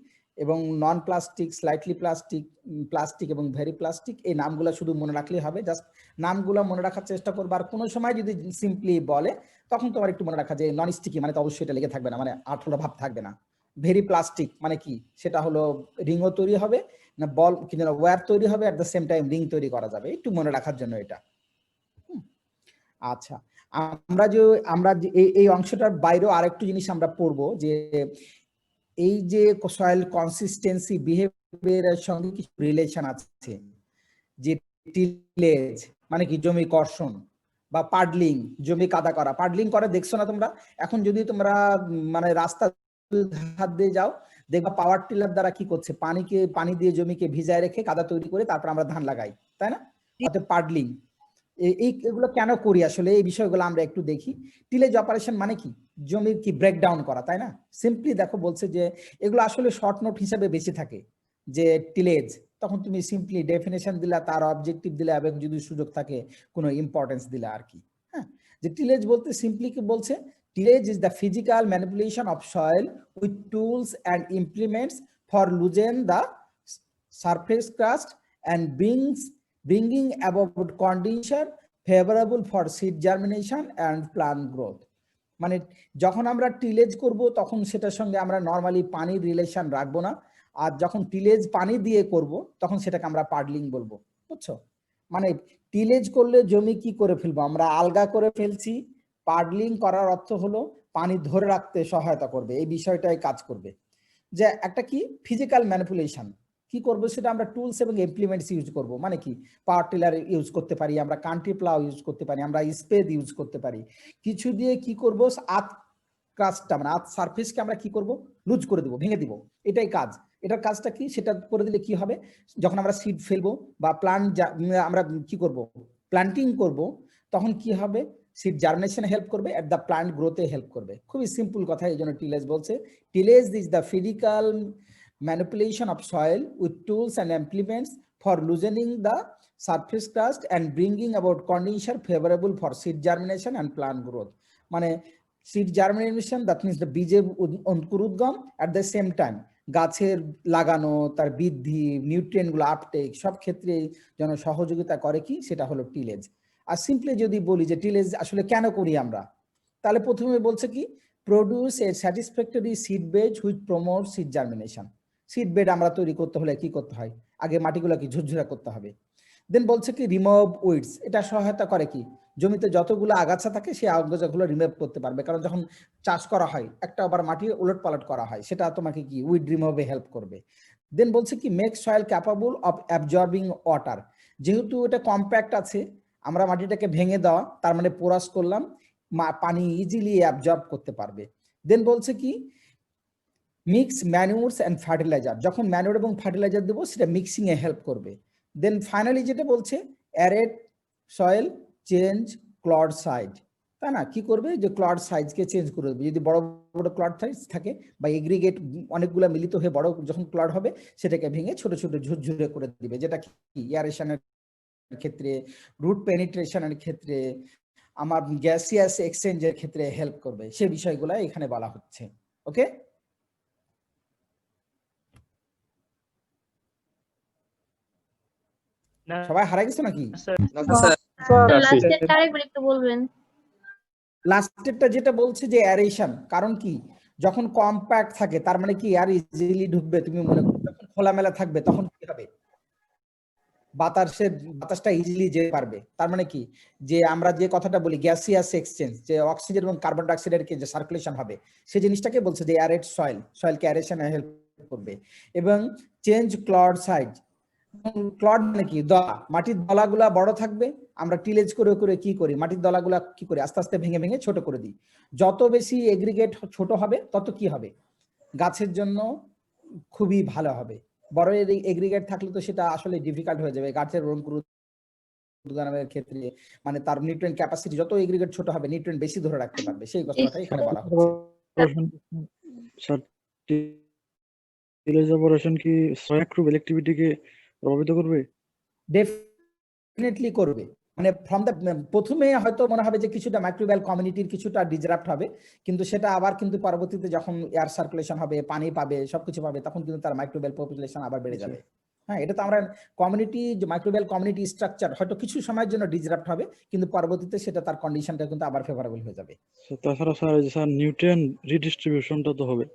এবং নন প্লাস্টিক, স্লাইটলি প্লাস্টিক, প্লাস্টিক এবং ভেরি প্লাস্টিক। এই নামগুলো শুধু মনে রাখলেই হবে, জাস্ট নামগুলো মনে রাখার চেষ্টা করবো। আর কোনো সময় যদি সিম্পলি বলে তখন তোমার একটু মনে রাখা যে নন স্টিকি মানে তো অবশ্যই এটা লেগে থাকবে না, মানে আঠালো ভাব থাকবে না। ভেরি প্লাস্টিক মানে কি, সেটা হলো রিংও তৈরি হবে না, বল কিন্তু ওয়্যার তৈরি হবে, এট দ্য সেম টাইম রিং তৈরি করা যাবে, একটু মনে রাখার জন্য এটা। আচ্ছা, আমরা যে এই অংশটার বাইরেও আরেকটু জিনিস আমরা পড়বো, যে এই যে সয়েল কনসিস্টেন্সি বিহেভিয়ারের সঙ্গে কিছু রিলেশন আছে। যে টিলেজ মানে কি, জমি কর্ষণ বা পাডলিং, জমি কাদা করা। পাডলিং করে দেখছো না তোমরা? এখন যদি তোমরা মানে রাস্তা হাত দিয়ে যাও, দেখবা পাওয়ার টিলার দ্বারা কি করছে, পানি দিয়ে জমিকে ভিজায় রেখে কাদা তৈরি করে তারপর আমরা ধান লাগাই, তাই না? পাডলিং, এগুলো কেন করি আসলে, এই বিষয়গুলো আমরা একটু দেখি। টিলেজ অপারেশন মানে কি, জমির কি ব্রেকডাউন করা, তাই না? সিম্পলি দেখো বলছে যে এগুলো আসলে শর্ট নোট হিসাবে বেশি থাকে, যে টিলেজ, তখন তুমি সিম্পলি ডেফিনেশন দিলা, তার অবজেক্টিভ দিলা, এবং যদি সুযোগ থাকে কোনো ইম্পর্টেন্স দিলা আর কি। হ্যাঁ, যে টিলেজ বলতে সিম্পলি কি বলছে, tillage is the physical manipulation of soil with tools and implements for loosen the surface crust and bringing about condition favorable for seed germination and plant growth। মানে যখন আমরা টিলেজ করব তখন সেটার সঙ্গে আমরা নরমালি পানির রিলেশন রাখবো না, আর যখন টিলেজ পানি দিয়ে করব তখন সেটাকে আমরা পাডলিং বলবো, বুঝছো? মানে টিলেজ করলে জমি কি করে ফেলবো, আমরা আলগা করে ফেলছি। পাডলিং করার অর্থ হলো পানি ধরে রাখতে সহায়তা করবে, এই বিষয়টাই কাজ করবে। যে একটা কি ফিজিক্যাল ম্যানিপুলেশন কি করবো, সেটা আমরা টুলস এবং ইমপ্লিমেন্টস ইউজ করব। মানে কি, পাওয়ার টিলার ইউজ করতে পারি, আমরা কান্ট্রি প্লাউ ইউজ করতে পারি, আমরা স্পেড ইউজ করতে পারি। কিছু দিয়ে কি করব, আর্থ ক্রাস্টটা মানে আর্থ সারফেসকে আমরা কি করব, লুজ করে দেবো, ভেঙে দিব, এটাই কাজ। এটার কাজটা কি, সেটা করে দিলে কি হবে, যখন আমরা সিড ফেলবো বা প্লান্ট আমরা কি করব, প্লান্টিং করব, তখন কি হবে, সিড জার্মিনেশন হেল্প করবে, এট দ্য প্লান্ট গ্রোথে হেল্প করবে। খুবই সিম্পল কথা, এই জন্য টিলেজ বলছে। Tillage is the physical manipulation of soil with tools and implements for loosening the surface crust and bringing about condition favorable for seed germination and plant growth। মানে seed germination, that means the বীজের অঙ্কুরোদ্গম, at the same time গাছের লাগানো, তার বৃদ্ধি, nutrient গুলো uptake, সব ক্ষেত্রে যেন সহযোগিতা করে কি, সেটা হলো টিলেজ। আর সিম্পলি যদি বলি যে টিলেজ আসলে কেন করি আমরা, তাহলে প্রথমে বলছে কি produce A satisfactory seed bed which promote seed germination. Seed bed আমরা তৈরি করতে হলে কি করতে হয়, আগে মাটিগুলোকে ঝুরঝুরা করতে হবে। দেন বলছে কি রিমুভ উইডস, এটা সহায়তা করে কি জমিতে যতগুলো আগাছা থাকে সেই আগাছাগুলো রিমুভ করতে পারবে, কারণ যখন চাষ করা হয় একটা আবার মাটি উলট পালট করা হয়, সেটা তোমাকে কি উইড রিমুভে হেল্প করবে। দেন বলছে কি make soil capable of absorbing water, যেহেতু এটা কম্প্যাক্ট আছে আমরা মাটিটাকে ভেঙে দেওয়া তার মানে পোরাস করলাম, পানি ইজিলি অ্যাবজর্ব করতে পারবে। দেন বলছে কি মিক্স ম্যানিউরস অ্যান্ড ফার্টিলাইজার, যখন ম্যানিউর এবং ফার্টিলাইজার দেবো সেটা মিক্সিং এ হেল্প করবে। দেন ফাইনালি যেটা বলছে অ্যারেট সয়েল চেঞ্জ ক্লড সাইজ, তাই না, কি করবে যে ক্লড সাইজকে চেঞ্জ করে দেবে। যদি বড় বড় ক্লড সাইজ থাকে বা এগ্রিগেট অনেকগুলো মিলিত হয়ে বড় যখন ক্লড হবে সেটাকে ভেঙে ছোট ছোট ঝুরঝুরে করে দিবে, যেটা কি এয়ারেশনের ক্ষেত্রে, রুট পেনিট্রেশনের ক্ষেত্রে, আমার গ্যাসিয়াস এক্সচেঞ্জের ক্ষেত্রে হেল্প করবে। সেই বিষয়গুলো এখানে বলা হচ্ছে। ওকে, না সবাই হারাই গেছে নাকি? স্যার, লাস্টেরটা আরেকবার একটু বলবেন। লাস্টেরটা যেটা বলছে যে অ্যারেশন, কারণ কি যখন কম্প্যাক্ট থাকে তার মানে কি এয়ার ইজিলি ঢুকবে, তুমি মনে করো যখন খোলামেলা থাকবে তখন কি হবে বাতাসটা ইজিলি যেতে পারবে। তার মানে কি যে আমরা যে কথাটা বলি গ্যাসিয়াস এক্সচেঞ্জ, যে অক্সিজেন এবং কার্বন ডাইঅক্সাইডের যে সার্কুলেশন হবে সেই জিনিসটাকে বলছে যে অ্যারেট সয়েলকে অ্যারেশনে হেল্প করবে। এবং চেঞ্জ ক্লড সাইজ, ক্লড মানে কি দলা, মাটির দলাগুলা বড় থাকবে, আমরা টিলেজ করে করে কি করি মাটির দলাগুলা কি করি আস্তে আস্তে ভেঙে ভেঙে ছোট করে দিই। যত বেশি এগ্রিগেট ছোট হবে তত কি হবে গাছের জন্য খুবই ভালো হবে। বড় এগ্রিগেট থাকলে তো সেটা আসলে ডিফিকাল্ট হয়ে যাবে গাছের উদ্যানের ক্ষেত্রে, মানে তার নিউট্রিয়েন্ট ক্যাপাসিটি যত এগ্রিগেট ছোট হবে নিউট্রিয়েন্ট বেশি ধরে রাখতে পারবে, সেই কথাটা এখানে বলা হচ্ছে। স্যার টিলেজ অপারেশন কি সয়েল ইলেকট্রিভিটিকে প্রভাবিত করবে? ডেফিনেটলি করবে, মানে ফ্রম দ্য প্রথমে হয়তো মনে হবে যে কিছুটা মাইক্রোবিয়াল কমিউনিটির কিছুটা ডিসরাপ্ট হবে, কিন্তু সেটা আবার কিন্তু পরবর্তীতে যখন এয়ার সার্কুলেশন হবে, পানি পাবে, সবকিছু পাবে, তখন কিন্তু তার মাইক্রোবিয়াল পপুলেশন আবার বেড়ে যাবে। হ্যাঁ, এটা তো আমরা কমিউনিটি, যে মাইক্রোবিয়াল কমিউনিটি স্ট্রাকচার হয়তো কিছু সময়ের জন্য ডিসরাপ্ট হবে, কিন্তু পরবর্তীতে সেটা তার কন্ডিশনটা কিন্তু আবার ফেভারেবল হয়ে যাবে। তাছাড়া স্যার নিউট্রিয়েন্ট রিডিস্ট্রিবিউশনটা তো হবে।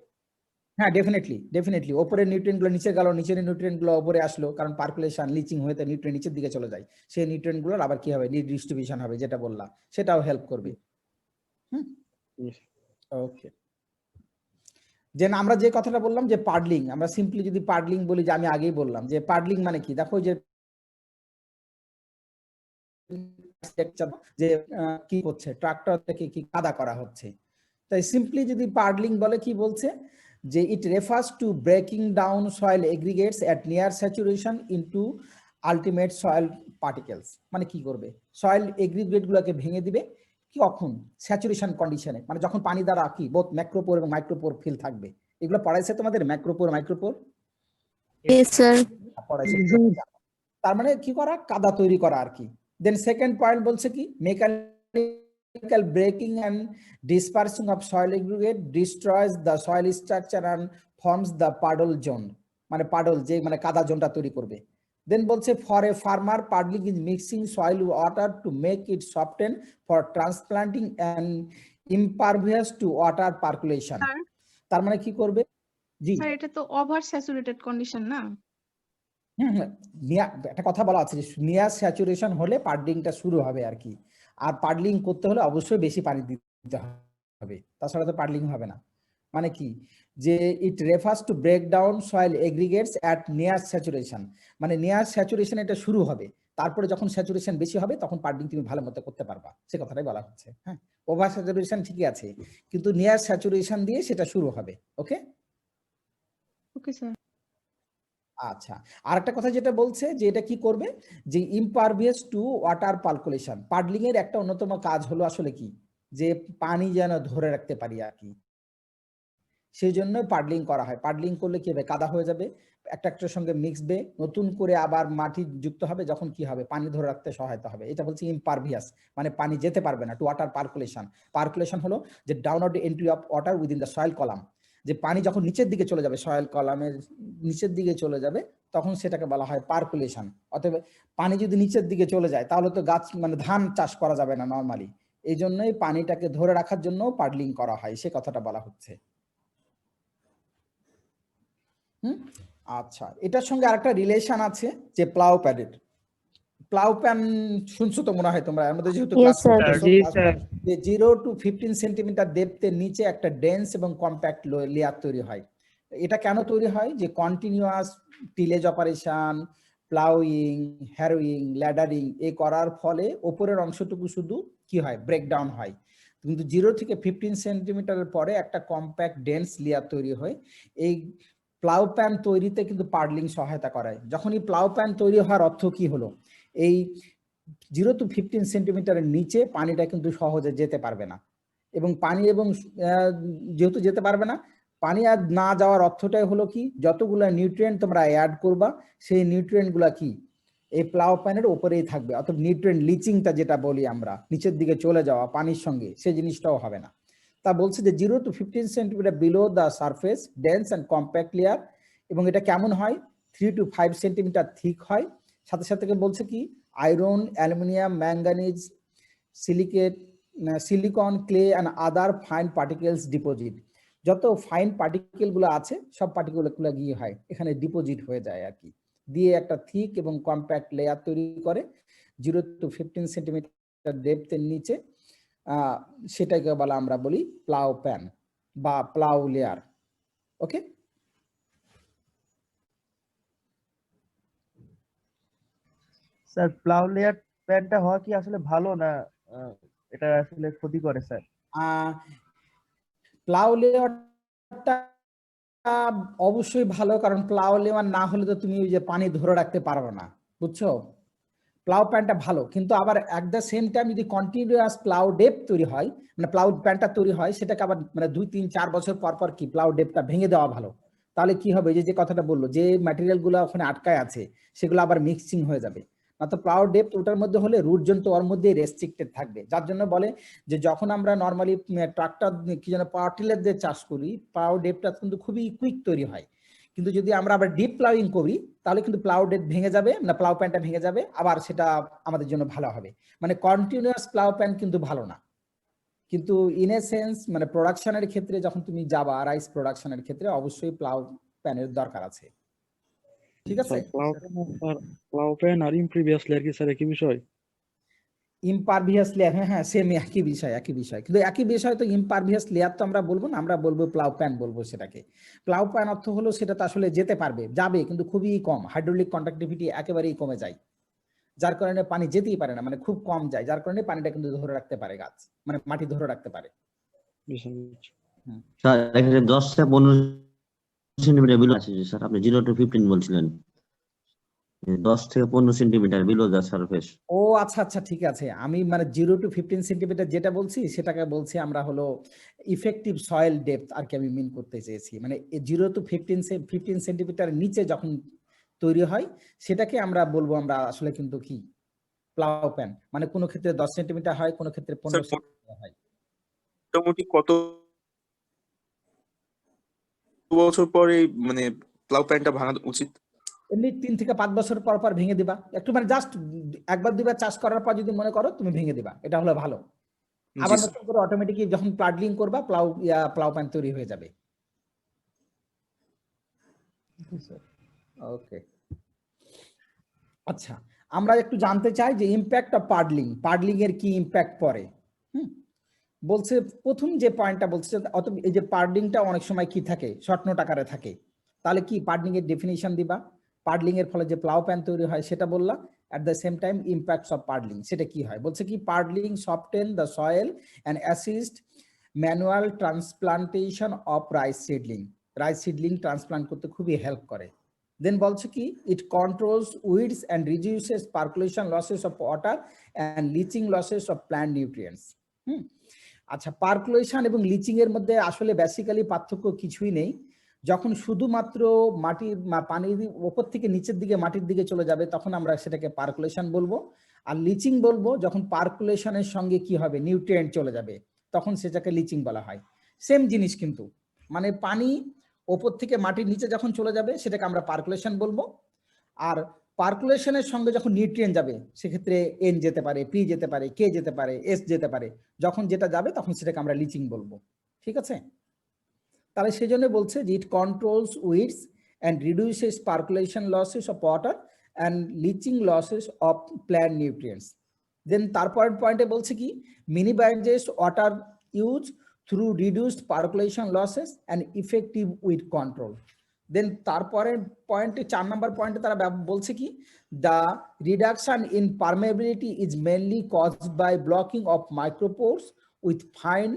হ্যাঁ, ডেফিনেটলি ওপরের নিউট্রিয়েন্ট গুলো নিচে গেল, নিচের নিউট্রিয়েন্ট গুলো ওপরে আসলো, কারণ পার্কুলেশন লিচিং হয়ে নিউট্রিয়েন্ট নিচের দিকে চলে যায়, সেই নিউট্রিয়েন্ট গুলোর আবার কি হবে রিডিস্ট্রিবিউশন হবে, যেটা বললাম সেটাও হেল্প করবে। ওকে, দেন আমরা যে কথাটা বললাম যে পাডলিং, আমরা সিম্পলি যদি পাডলিং বলি, যে আমি আগেই বললাম যে পাডলিং মানে কি, দেখো যে কি হচ্ছে ট্রাক্টর থেকে কি কাদা করা হচ্ছে, তাই সিম্পলি যদি পাডলিং বলে কি বলছে যে it refers two breaking down soil aggregates at near saturation into ultimate soil particles. মানে কি করবে সয়েল এগ্রিগেট গুলোকে ভেঙে দিবে কখন স্যাচুরেশন কন্ডিশনে, মানে যখন পানি দ্বারা কি বোথ ম্যাক্রোপোর এবং মাইক্রোপোর ফিল থাকবে। এগুলো পড়াইছে তোমাদের মাইক্রোপোর পড়াইছে। তার মানে কি করা কাদা তৈরি করা আর কি। দেন সেকেন্ড পয়েন্ট বলছে কি mechanical breaking and dispersing of soil aggregate destroys the soil structure and forms the puddle zone, মানে পাডল যে মানে কাদা জোনটা তৈরি করবে। দেন বলছে for a farmer puddling is mixing soil water to make it soften for transplanting and impervious to water percolation. তার মানে কি করবে জি স্যার, এটা তো ওভার স্যাচুরেটেড কন্ডিশন না? একটা কথা বলা আছে যে নিয়ার স্যাচুরেশন হলে পাডলিংটা শুরু হবে আর কি। আর পাডলিং করতে হলে অবশ্যই বেশি পানি দিতে হবে, তাছাড়া তো পাডলিং হবে না। মানে কি যে it refers to break down soil aggregates at near saturation, মানে নিয়ার স্যাচুরেশন এটা শুরু হবে, তারপরে যখন স্যাচুরেশন বেশি হবে তখন পাডলিং তুমি ভালো মতো করতে পারবা, সে কথাটাই বলা হচ্ছে। হ্যাঁ, ওভার স্যাচুরেশন ঠিকই আছে, কিন্তু নিয়ার স্যাচুরেশন দিয়ে সেটা শুরু হবে। ওকে ওকে স্যার। আচ্ছা, আরেকটা কথা যেটা বলছে যে এটা কি করবে যে ইমপারভিয়াস টু ওয়াটার পার্কুলেশন। পাডলিং এর একটা অন্যতম কাজ হলো আসলে কি যে পানি যেন ধরে রাখতে পারি আর কি, সেই জন্য পাডলিং করা হয়। পাডলিং করলে কি হবে কাদা হয়ে যাবে, একটার সঙ্গে মিক্সবে, নতুন করে আবার মাটি যুক্ত হবে, যখন কি হবে পানি ধরে রাখতে সহায়তা হবে। এটা বলছে ইমপারভিয়াস, মানে পানি যেতে পারবে না। টু ওয়াটার পার্কুলেশন হলো যে downward entry of water within the soil column, যে পানি যখন নিচের দিকে চলে যাবে, সয়েল কলামের নিচের দিকে চলে যাবে, তখন সেটাকে বলা হয় পার্কুলেশন। অতএব পানি যদি নিচের দিকে চলে যায় তাহলে তো গাছ মানে ধান চাষ করা যাবে না নর্মালি, এই জন্যই পানিটাকে ধরে রাখার জন্য পাডলিং করা হয়, সে কথাটা বলা হচ্ছে। আচ্ছা, এটার সঙ্গে আরেকটা রিলেশন আছে যে প্লাউ প্যাডের। প্লাউ প্যান শুনছো তো মনে হয় তোমরা, আমাদের যেহেতু ক্লাস যে 0 to 15 সেন্টিমিটার ডেপথের নিচে একটা ডেন্স এবং কম্প্যাক্ট লেয়ার তৈরি হয়। এটা কেন তৈরি হয়? যে কন্টিনিউয়াস টিলেজ অপারেশন, প্লাউইং, হ্যারোইং, ল্যাডারিং এ করার ফলে ওপরের অংশটুকু শুধু কি হয়, ব্রেকডাউন হয়। কিন্তু 0 থেকে 15 সেন্টিমিটারের পরে একটা কম্প্যাক্ট ডেন্স লেয়ার তৈরি হয়। এই প্লাউ প্যান তৈরিতে কিন্তু পাডলিং সহায়তা করায়। যখন এই প্লাউ প্যান তৈরি হওয়ার অর্থ কি হলো, এই 0 to 15 সেন্টিমিটারের নিচে পানিটা কিন্তু সহজে যেতে পারবে না। এবং পানি এবং যেহেতু যেতে পারবে না, পানি আর না যাওয়ার অর্থটাই হলো কি, যতগুলা নিউট্রিয়েন্ট তোমরা অ্যাড করবা সেই নিউট্রিয়েন্ট গুলা কি এই প্লাউ প্যানের উপরেই থাকবে। অর্থাৎ নিউট্রিয়েন্ট লিচিংটা যেটা বলি আমরা, নিচের দিকে চলে যাওয়া পানির সঙ্গে, সেই জিনিসটাও হবে না। তা বলছে যে 0 to 15 centimeter below the surface dense and compact layer. এবং এটা কেমন হয়, 3 to 5 সেন্টিমিটার থিক হয়। সাথে সাথে বলছে কি iron, aluminium, manganese, silicate, silicon, clay and other fine particles deposit. যত ফাইন পার্টিকেল গুলো আছে সব পার্টিকেল গুলো গিয়ে হয় এখানে ডিপোজিট হয়ে যায় আর কি, দিয়ে একটা থিক এবং কম্প্যাক্ট লেয়ার তৈরি করে 0 to 15 সেন্টিমিটার ডেপথের নিচে। সেটাকে বলা আমরা বলি প্লাউ প্যান বা প্লাউ লেয়ার। ওকে, স্যার প্লাউ লেয়ার প্যানটা হওয়া কি আসলে ভালো না এটা আসলে ক্ষতি করে স্যার? প্লাউ লেয়ারটা অবশ্যই ভালো, কারণ প্লাউ লেয়ার না হলে তো তুমি ওই যে পানি ধরে রাখতে পারবে না, বুঝছো? প্লাউ প্যানটা ভালো, কিন্তু আবার অ্যাট দ্য সেম টাইম যদি কন্টিনিউয়াস প্লাউ ডেপথ তৈরি হয়, মানে প্লাউ প্যানটা তৈরি হয়, সেটাকে আবার মানে 2, 3, 4 বছর পর পর কি প্লাউ ডেপথটা ভেঙে দেওয়া ভালো। তাহলে কি হবে, যে কথাটা বললো, যে ম্যাটেরিয়াল গুলো ওখানে আটকায় আছে সেগুলো আবার মিক্সিং হয়ে যাবে। না তো প্লাউ ডেপথ ওটার মধ্যে হলে রুট জোন তো ওর মধ্যে রেস্ট্রিক্টেড থাকবে। যার জন্য বলে যে যখন আমরা নর্মালি ট্রাক্টর কি যেন পাওয়ার টিলার দিয়ে চাষ করি, প্লাউ ডেপথটা কিন্তু খুবই কুইক তৈরি হয়। কিন্তু যদি আমরা আবার ডিপ প্লাউইং করি তাহলে কিন্তু প্লাউ ডেপথ ভেঙে যাবে, না প্লাউ প্যানটা ভেঙে যাবে, আবার সেটা আমাদের জন্য ভালো হবে। মানে কন্টিনিউয়াস প্লাউ প্যান কিন্তু ভালো না। কিন্তু ইন এ সেন্স মানে প্রোডাকশনের ক্ষেত্রে যখন তুমি যাবা, রাইস প্রোডাকশনের ক্ষেত্রে অবশ্যই প্লাউ প্যানের দরকার আছে। ঠিক আছে, প্লাউ প্যান আর ইমপ্রিভিয়াস লেয়ার কি স্যার একই বিষয়? ইমপারভিয়াস লেয়ার, হ্যাঁ হ্যাঁ সেম একই বিষয়, একই বিষয়। কিন্তু একই বিষয় তো ইমপারভিয়াস লেয়ার তো আমরা বলবো না, আমরা বলবো প্লাউ প্যান বলবো সেটাকে। প্লাউ প্যান অর্থ হলো সেটা তো আসলে যেতে পারবে, যাবে কিন্তু খুবই কম, হাইড্রোলিক কন্ডাক্টিভিটি একেবারেই কমে যায়, যার কারণে পানি যেতেই পারে না, মানে খুব কম যায়, যার কারণে পানিটা কিন্তু ধরে রাখতে পারে গাছ, মানে মাটি ধরে রাখতে পারে। স্যার এখানে 10 থেকে 15 সেন্টিমিটার বিলো আছে স্যার, আপনি 0 to 15 বলছিলেন, 10 থেকে 15 সেন্টিমিটার বিলো দ্য সারফেস। ও আচ্ছা আচ্ছা, ঠিক আছে, আমি মানে 0 to 15 সেন্টিমিটার যেটা বলছি সেটাকে বলছি আমরা হলো ইফেক্টিভ সয়েল ডেপথ আর কি, আমি মিন করতে চেয়েছি। মানে 0 to 15 সেন্টিমিটার নিচে যখন তৈরি হয় সেটাকে আমরা বলবো আমরা আসলে কিন্তু কি প্লাউ প্যান। মানে কোনো ক্ষেত্রে 10 সেন্টিমিটার হয়, কোনো ক্ষেত্রে 15 সেন্টিমিটার হয়। মোটামুটি কত বছর পরে মানে প্লাউ প্যানটা ভাঙা উচিত? এমনি 3 থেকে 5 বছর পর পর ভেঙে দিবা, একটু মানে জাস্ট 1 বার 2 বার চাষ করার পর যদি মনে করো তুমি ভেঙে দিবা, এটা হলো ভালো। আবার নতুন করে অটোমেটিকলি যখন প্লাডলিং করবা প্লাউ প্যান তৈরি হয়ে যাবে। ওকে, আচ্ছা আমরা একটু জানতে চাই যে ইমপ্যাক্ট অফ পাডলিং এর কি ইমপ্যাক্ট পড়ে। বলছে প্রথম যে পয়েন্টটা বলছে, অত এই যে পাডলিংটা অনেক সময় কি থাকে, শর্ট নোট আকারে থাকে, তাহলে কি পাডলিং এর ডেফিনিশন দিবা, পাডলিং এর ফলে যে প্লাউ প্যান তৈরি হয় সেটা বললা, at the same time impacts of paddling সেটা কি হয়। বলছে কি paddling soften the soil and assist manual transplantation of rice seedling transplant করতে খুবই হেল্প করে। দেন বলছে কি it controls weeds and reduces percolation losses of water and leaching losses of plant nutrients। আচ্ছা, পার্কুলেশন এবং লিচিং এর মধ্যে আসলে বেসিক্যালি পার্থক্য কিছুই নেই। যখন শুধুমাত্র মাটির পানির উপর থেকে নিচের দিকে মাটির দিকে চলে যাবে তখন আমরা সেটাকে পার্কুলেশন বলবো, আর লিচিং বলবো যখন পার্কুলেশনের সঙ্গে কি হবে নিউট্রিয়েন্ট চলে যাবে তখন সেটাকে লিচিং বলা হয়। সেম জিনিস কিন্তু, মানে পানি উপর থেকে মাটির নিচে যখন চলে যাবে সেটাকে আমরা পার্কুলেশন বলবো, আর পার্কুলেশনের সঙ্গে যখন নিউট্রিয়েন্ট যাবে সেক্ষেত্রে এন যেতে পারে, পি যেতে পারে, কে যেতে পারে, এস যেতে পারে, যখন যেটা যাবে তখন সেটাকে আমরা লিচিং বলবো। ঠিক আছে, তাহলে সেই জন্য বলছে যে it controls weeds and reduces percolation losses of water and leaching losses of plant nutrients. Then তারপরের পয়েন্টে বলছে কি minimizes water use through reduced percolation losses and effective weed control. Then তারপরের পয়েন্টে 4 নম্বর পয়েন্টে তারা বলছে কি the reduction in permeability is mainly caused by blocking of micropores with fine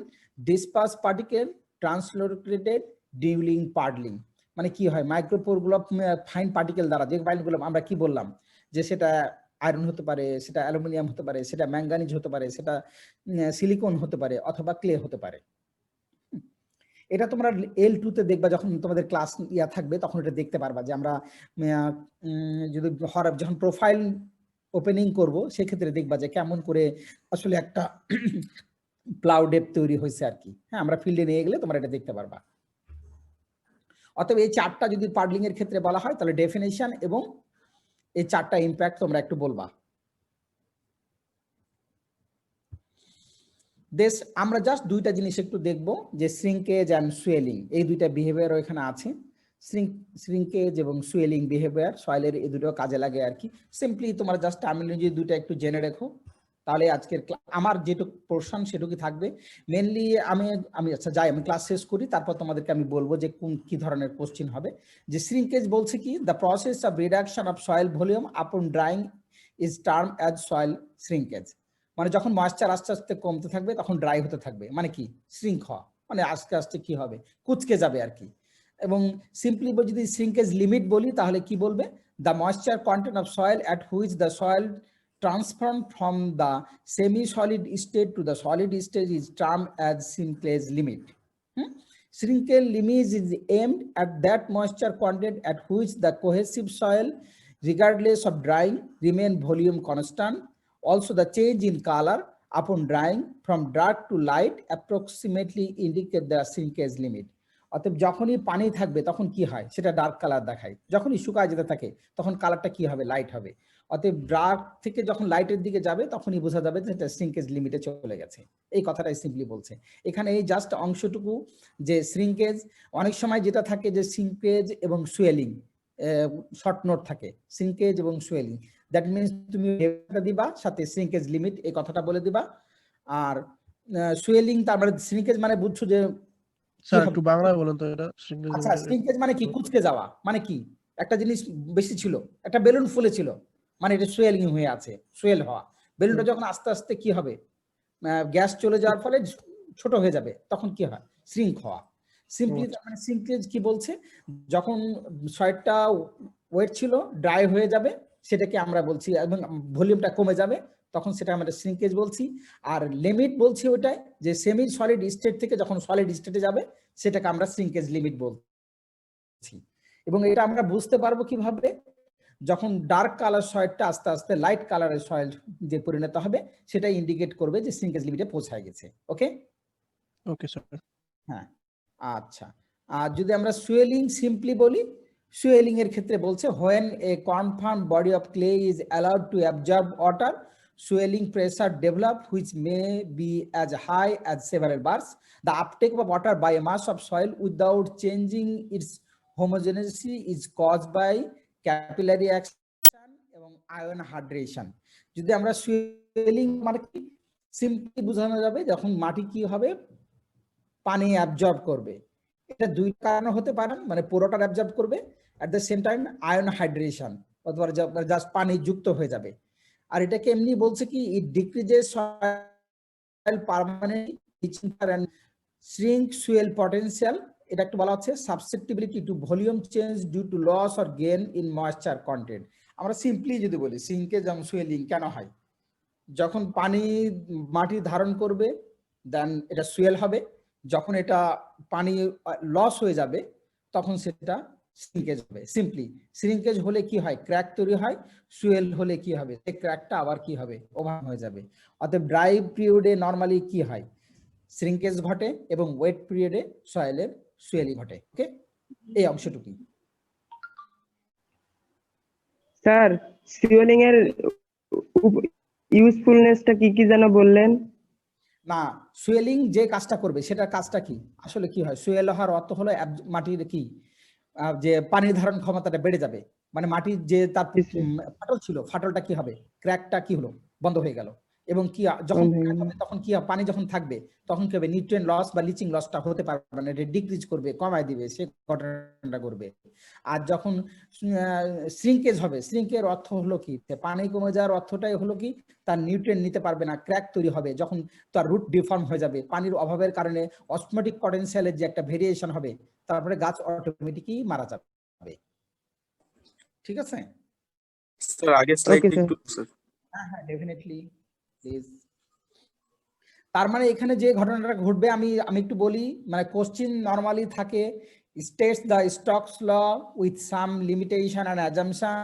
disperse particle translocated during puddling. মানে কি হয়, মাইক্রোপোর গুলো ফাইন পার্টিকেল দ্বারা, যে ফাইনগুলো আমরা কি বললাম যে সেটা আয়রন হতে পারে, সেটা অ্যালুমিনিয়াম হতে পারে, সেটা ম্যাঙ্গানিজ হতে পারে, সেটা সিলিকন হতে পারে, অথবা ক্লে হতে পারে। এটা তোমরা L2 তে দেখবা, যখন তোমাদের ক্লাস থাকবে তখন এটা দেখতে পারবা যে আমরা যদি যখন প্রোফাইল ওপেনিং করব সেক্ষেত্রে দেখবা যে কেমন করে আসলে একটা প্লাউ ডেপ তৈরি হয়েছে আর কি। হ্যাঁ, আমরা ফিল্ডে নিয়ে গেলে তোমরা এটা দেখতে পারবা। অতএব এই 4টা যদি পার্ডলিং এর ক্ষেত্রে বলা হয় তাহলে ডেফিনেশন এবং এই 4টা ইম্প্যাক্ট তোমরা একটু বলবা। আমরা জাস্ট 2টা জিনিস একটু দেখবো যে শ্রিঙ্কেজ অ্যান্ড সুয়েলিং, এই 2টা বিহেভিয়ার এখানে আছে। শ্রিঙ্কেজ এবং সুয়েলিং বিহেভিয়ার সয়েলের এই দুটো কাজে লাগে আর কি। সিম্পলি তোমরা জাস্ট টার্মিনোলজি 2টা একটু জেনে রেখো, তাহলে আজকের আমার যেটুকু পোর্শন সেটুকুই থাকবে। মেনলি আমি আচ্ছা যাই, আমি ক্লাস শেষ করি, তারপর তোমাদেরকে আমি বলবো যে কি ধরনের কোশ্চেন হবে। যে শ্রিঙ্কেজ বলছে কি the process of reduction of soil volume upon drying is term as soil shrinkage. মানে যখন ময়েশ্চার আস্তে আস্তে কমতে থাকবে তখন ড্রাই হতে থাকবে, মানে কি শ্রিঙ্ক হওয়া, মানে আস্তে আস্তে কি হবে, কুচকে যাবে আর কি। এবং সিম্পলি যদি শ্রিঙ্কেজ লিমিট বলি তাহলে কি বলবে, the moisture content of soil at which the soil transform from the semi solid state to the solid stage is term as shrinkage limit. Shrinkage limit is aimed at that moisture content at which the cohesive soil, regardless of drying, remain volume constant. Also, the change in color upon drying from dark to light approximately indicate the shrinkage limit. অতএব যখনই পানি থাকবে তখন কি হয়, সেটা dark colour দেখায়, যখনই শুকায় যেতে থাকে তখন কালারটা কি হবে, লাইট হবে। অতএব ডার্ক থেকে যখন লাইটের দিকে যাবে তখনই বোঝা যাবে যে এটা শ্রিঙ্কেজ লিমিটে চলে গেছে। এই কথাটাই সিম্পলি বলছে এখানে। এই জাস্ট অংশটুকু যে শ্রিঙ্কেজ, অনেক সময় যেটা থাকে যে শ্রিঙ্কেজ এবং সুয়েলিং শর্ট নোট থাকে, শ্রিঙ্কেজ এবং সুয়েলিং, দ্যাট মিনস তুমি দিবা সাথে শ্রিঙ্কেজ লিমিট এই কথাটা বলে দিবা। আর সুয়েলিং তার মানে শ্রিঙ্কেজ মানে বুঝছো যে স্যার একটু বাংলায় বলেন তো এটা। আচ্ছা, শ্রিঙ্কেজ মানে কি, কুচকে যাওয়া, মানে কি একটা জিনিস বেশি ছিল, একটা বেলুন ফুলেছিল, মানে এটা সুয়েলিং হয়ে আছে, সুয়েল হওয়া। বেলুনটা যখন আস্তে আস্তে কি হবে, গ্যাস চলে যাওয়ার ফলে ছোট হয়ে যাবে, তখন কি হয়, শ্রিঙ্ক হওয়া। সিম্পলি মানে শ্রিঙ্কেজ কি বলছে, যখন সয়েলটা ওয়েট ছিল ড্রাই হয়ে যাবে সেটাকে আমরা বলছি, এবং ভলিউমটা কমে যাবে তখন সেটা আমরা শ্রিঙ্কেজ বলছি। আর লিমিট বলছি ওটাই যে সেমি সলিড স্টেট থেকে যখন সলিড স্টেটে যাবে সেটাকে আমরা শ্রিঙ্কেজ লিমিট বলছি। এবং এটা আমরা বুঝতে পারবো কিভাবে, যখন ডার্ক কালার সয়েলটা আস্তে আস্তে লাইট কালারের সয়েল যে পরিণত হবে সেটা ইন্ডিকেট করবে যে শ্রিঙ্কেজ লিমিটে পৌঁছায় গেছে। ওকে ওকে স্যার। হ্যাঁ আচ্ছা, আর যদি আমরা সুয়েলিং সিম্পলি বলি, সুয়েলিং এর ক্ষেত্রে বলছে when a confined body of clay is allowed to absorb water, swelling pressure develop which may be as high as several bars. The uptake of water by a mass of soil without changing its homogeneity is caused by capillary action এবং ion hydration. যদি আমরা swelling মানে কি simply বোঝানো যাবে, যখন মাটি কি হবে, পানি অ্যাবজর্ব করবে। এটা 2 কারণে হতে পারে, মানে পুরোটা অ্যাবজর্ব করবে, at the same time ion hydration অথবা জাস্ট পানি যুক্ত হয়ে যাবে। আর এটাকে এমনি বলছে কি it decreases soil permanent and shrink swell potential. এটা একটু বলা হচ্ছে susceptibility to volume change due to loss or gain in moisture content. আমরা সিম্পলি যদি বলি শ্রিঙ্কেজ এবং সুয়েলিং কেন হয়, যখন পানি মাটি ধারণ করবে দেন এটা সুয়েল হবে, যখন এটা পানি লস হয়ে যাবে তখন সেটা শ্রিঙ্কেজ হবে। সিম্পলি শ্রিঙ্কেজ হলে কি হয়, ক্র্যাক তৈরি হয়, সুয়েল হলে কি হবে, সেই ক্র্যাকটা আবার কি হবে, ওভার হয়ে যাবে। অতএব ড্রাই পিরিয়ডে নরমালি কি হয়, শ্রিঙ্কেজ ঘটে, এবং ওয়েট পিরিয়ডে সয়েলের সুয়েলিং ঘটে। ওকে, এই অংশটুকুই। স্যার সুয়েলিং এর ইউজফুলনেসটা কি কি যেন বললেন? না, সুয়েলিং যে কাজটা করবে সেটার কাজটা কি? আসলে কি হয়, সুয়েল হওয়ার অর্থ হলো মাটির কি যে পানির ধারণ ক্ষমতাটা বেড়ে যাবে, মানে মাটির যে তার ফাটল ছিল, ফাটলটা কি হবে, ক্র্যাকটা কি হলো, বন্ধ হয়ে গেল। এবং কি যখন crack হবে তখন কি হবে, পানি যখন থাকবে তখন কি হবে, নিউট্রিয়েন্ট লস বা লিচিং লসটা হতে পারবে না, এটা ডিক্রিজ করবে, কমায় দিবে, সে ঘটনাটা করবে। আর যখন শ্রিঙ্কেজ হবে, শ্রিঙ্কের অর্থ হলো কি, পানি কমে যাওয়ার অর্থটাই হলো কি, তার নিউট্রিয়েন্ট নিতে পারবে না, ক্র্যাক তৈরি হবে, যখন তার রুট ডিফর্ম হয়ে যাবে পানির অভাবের কারণে, অসমোটিক পটেনশিয়ালের যে একটা ভেরিয়েশন হবে, তারপরে গাছ অটোমেটিকই মারা যাবে। ঠিক আছে? স্যার আগের স্লাইড একটু স্যার। হ্যাঁ হ্যাঁ, ডেফিনেটলি প্লিজ। তার মানে এখানে যে ঘটনাটা ঘটবে, আমি একটু বলি, মানে কোশ্চিন নরমালি থাকে states the Stokes law with some limitation and assumption,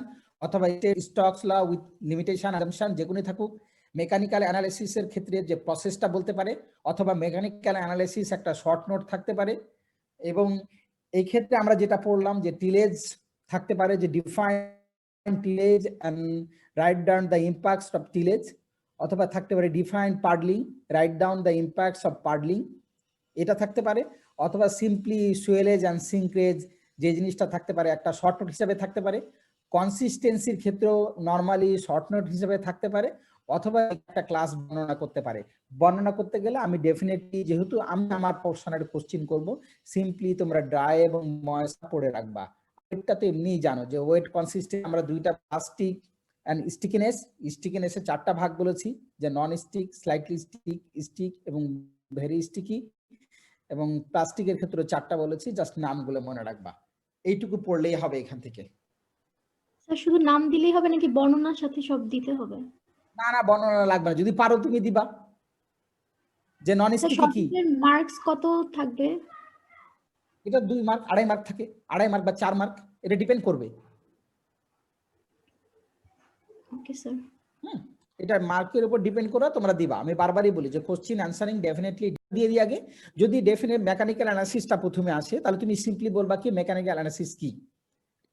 অথবা Stokes law with limitation assumption, যেগুলি থাকুক। মেকানিক্যাল অ্যানালিসিসের ক্ষেত্রে যে প্রসেসটা বলতে পারে, অথবা মেকানিক্যাল অ্যানালিসিস একটা শর্ট নোট থাকতে পারে। এবং এই ক্ষেত্রে আমরা যেটা পড়লাম যে টিলেজ থাকতে পারে, যে define tillage and write down the impacts of tillage, অথবা থাকতে পারে define puddling, write down the impacts of puddling, এটা থাকতে পারে। অথবা সিম্পলি সুয়েলেজ অ্যান্ড সিঙ্করেজ, যে জিনিসটা থাকতে পারে একটা শর্ট নোট হিসেবে থাকতে পারে। কনসিস্টেন্সির ক্ষেত্রেও নর্মালি শর্ট নোট হিসেবে থাকতে পারে, অথবা একটা ক্লাস বর্ণনা করতে পারে। বর্ণনা করতে গেলে আমি ডেফিনেটলি, যেহেতু আমি আমার পোর্শনের কোশ্চিন করব, সিম্পলি তোমরা ড্রাই এবং ময়েস্ট পড়ে রাখবা। এটা তো এমনিই জানো যে ওয়েট কনসিস্টেন্ট আমরা দুইটা, প্লাস্টিক এন্ড স্টিকিনেস। স্টিকিনেসের চারটা ভাগ বলেছি, যে নন স্টিক, স্লাইটলি স্টিক, স্টিক এবং ভেরি স্টিকি। এবং প্লাস্টিকের ক্ষেত্রে চারটা বলেছি, জাস্ট নামগুলো মনে রাখবা, এইটুকু পড়লেই হবে এখান থেকে। স্যার শুধু নাম দিলেই হবে নাকি বর্ণনার সাথে সব দিতে হবে? না না, বর্ণনা লাগবে না, যদি পারো তুমি দিবা যে নন স্টিকি কি। মার্কস কত থাকবে? এটা 2 মার্ক, 2.5 মার্ক থাকে, 2.5 মার্ক বা 4 মার্ক, এটা ডিপেন্ড করবে। Okay sir. এটা মার্কের উপর ডিপেন্ড করে তোমরা দিবা। আমি বারবারই বলি যে কোশ্চিন অ্যানসারিং ডেফিনেটলি দিয়ে দিই আগে। যদি ডেফিনেট মেকানিক্যাল অ্যানালিসিসটা প্রথমে আসে, তাহলে তুমি সিম্পলি বলবা কি মেকানিক্যাল অ্যানালিসিস কি,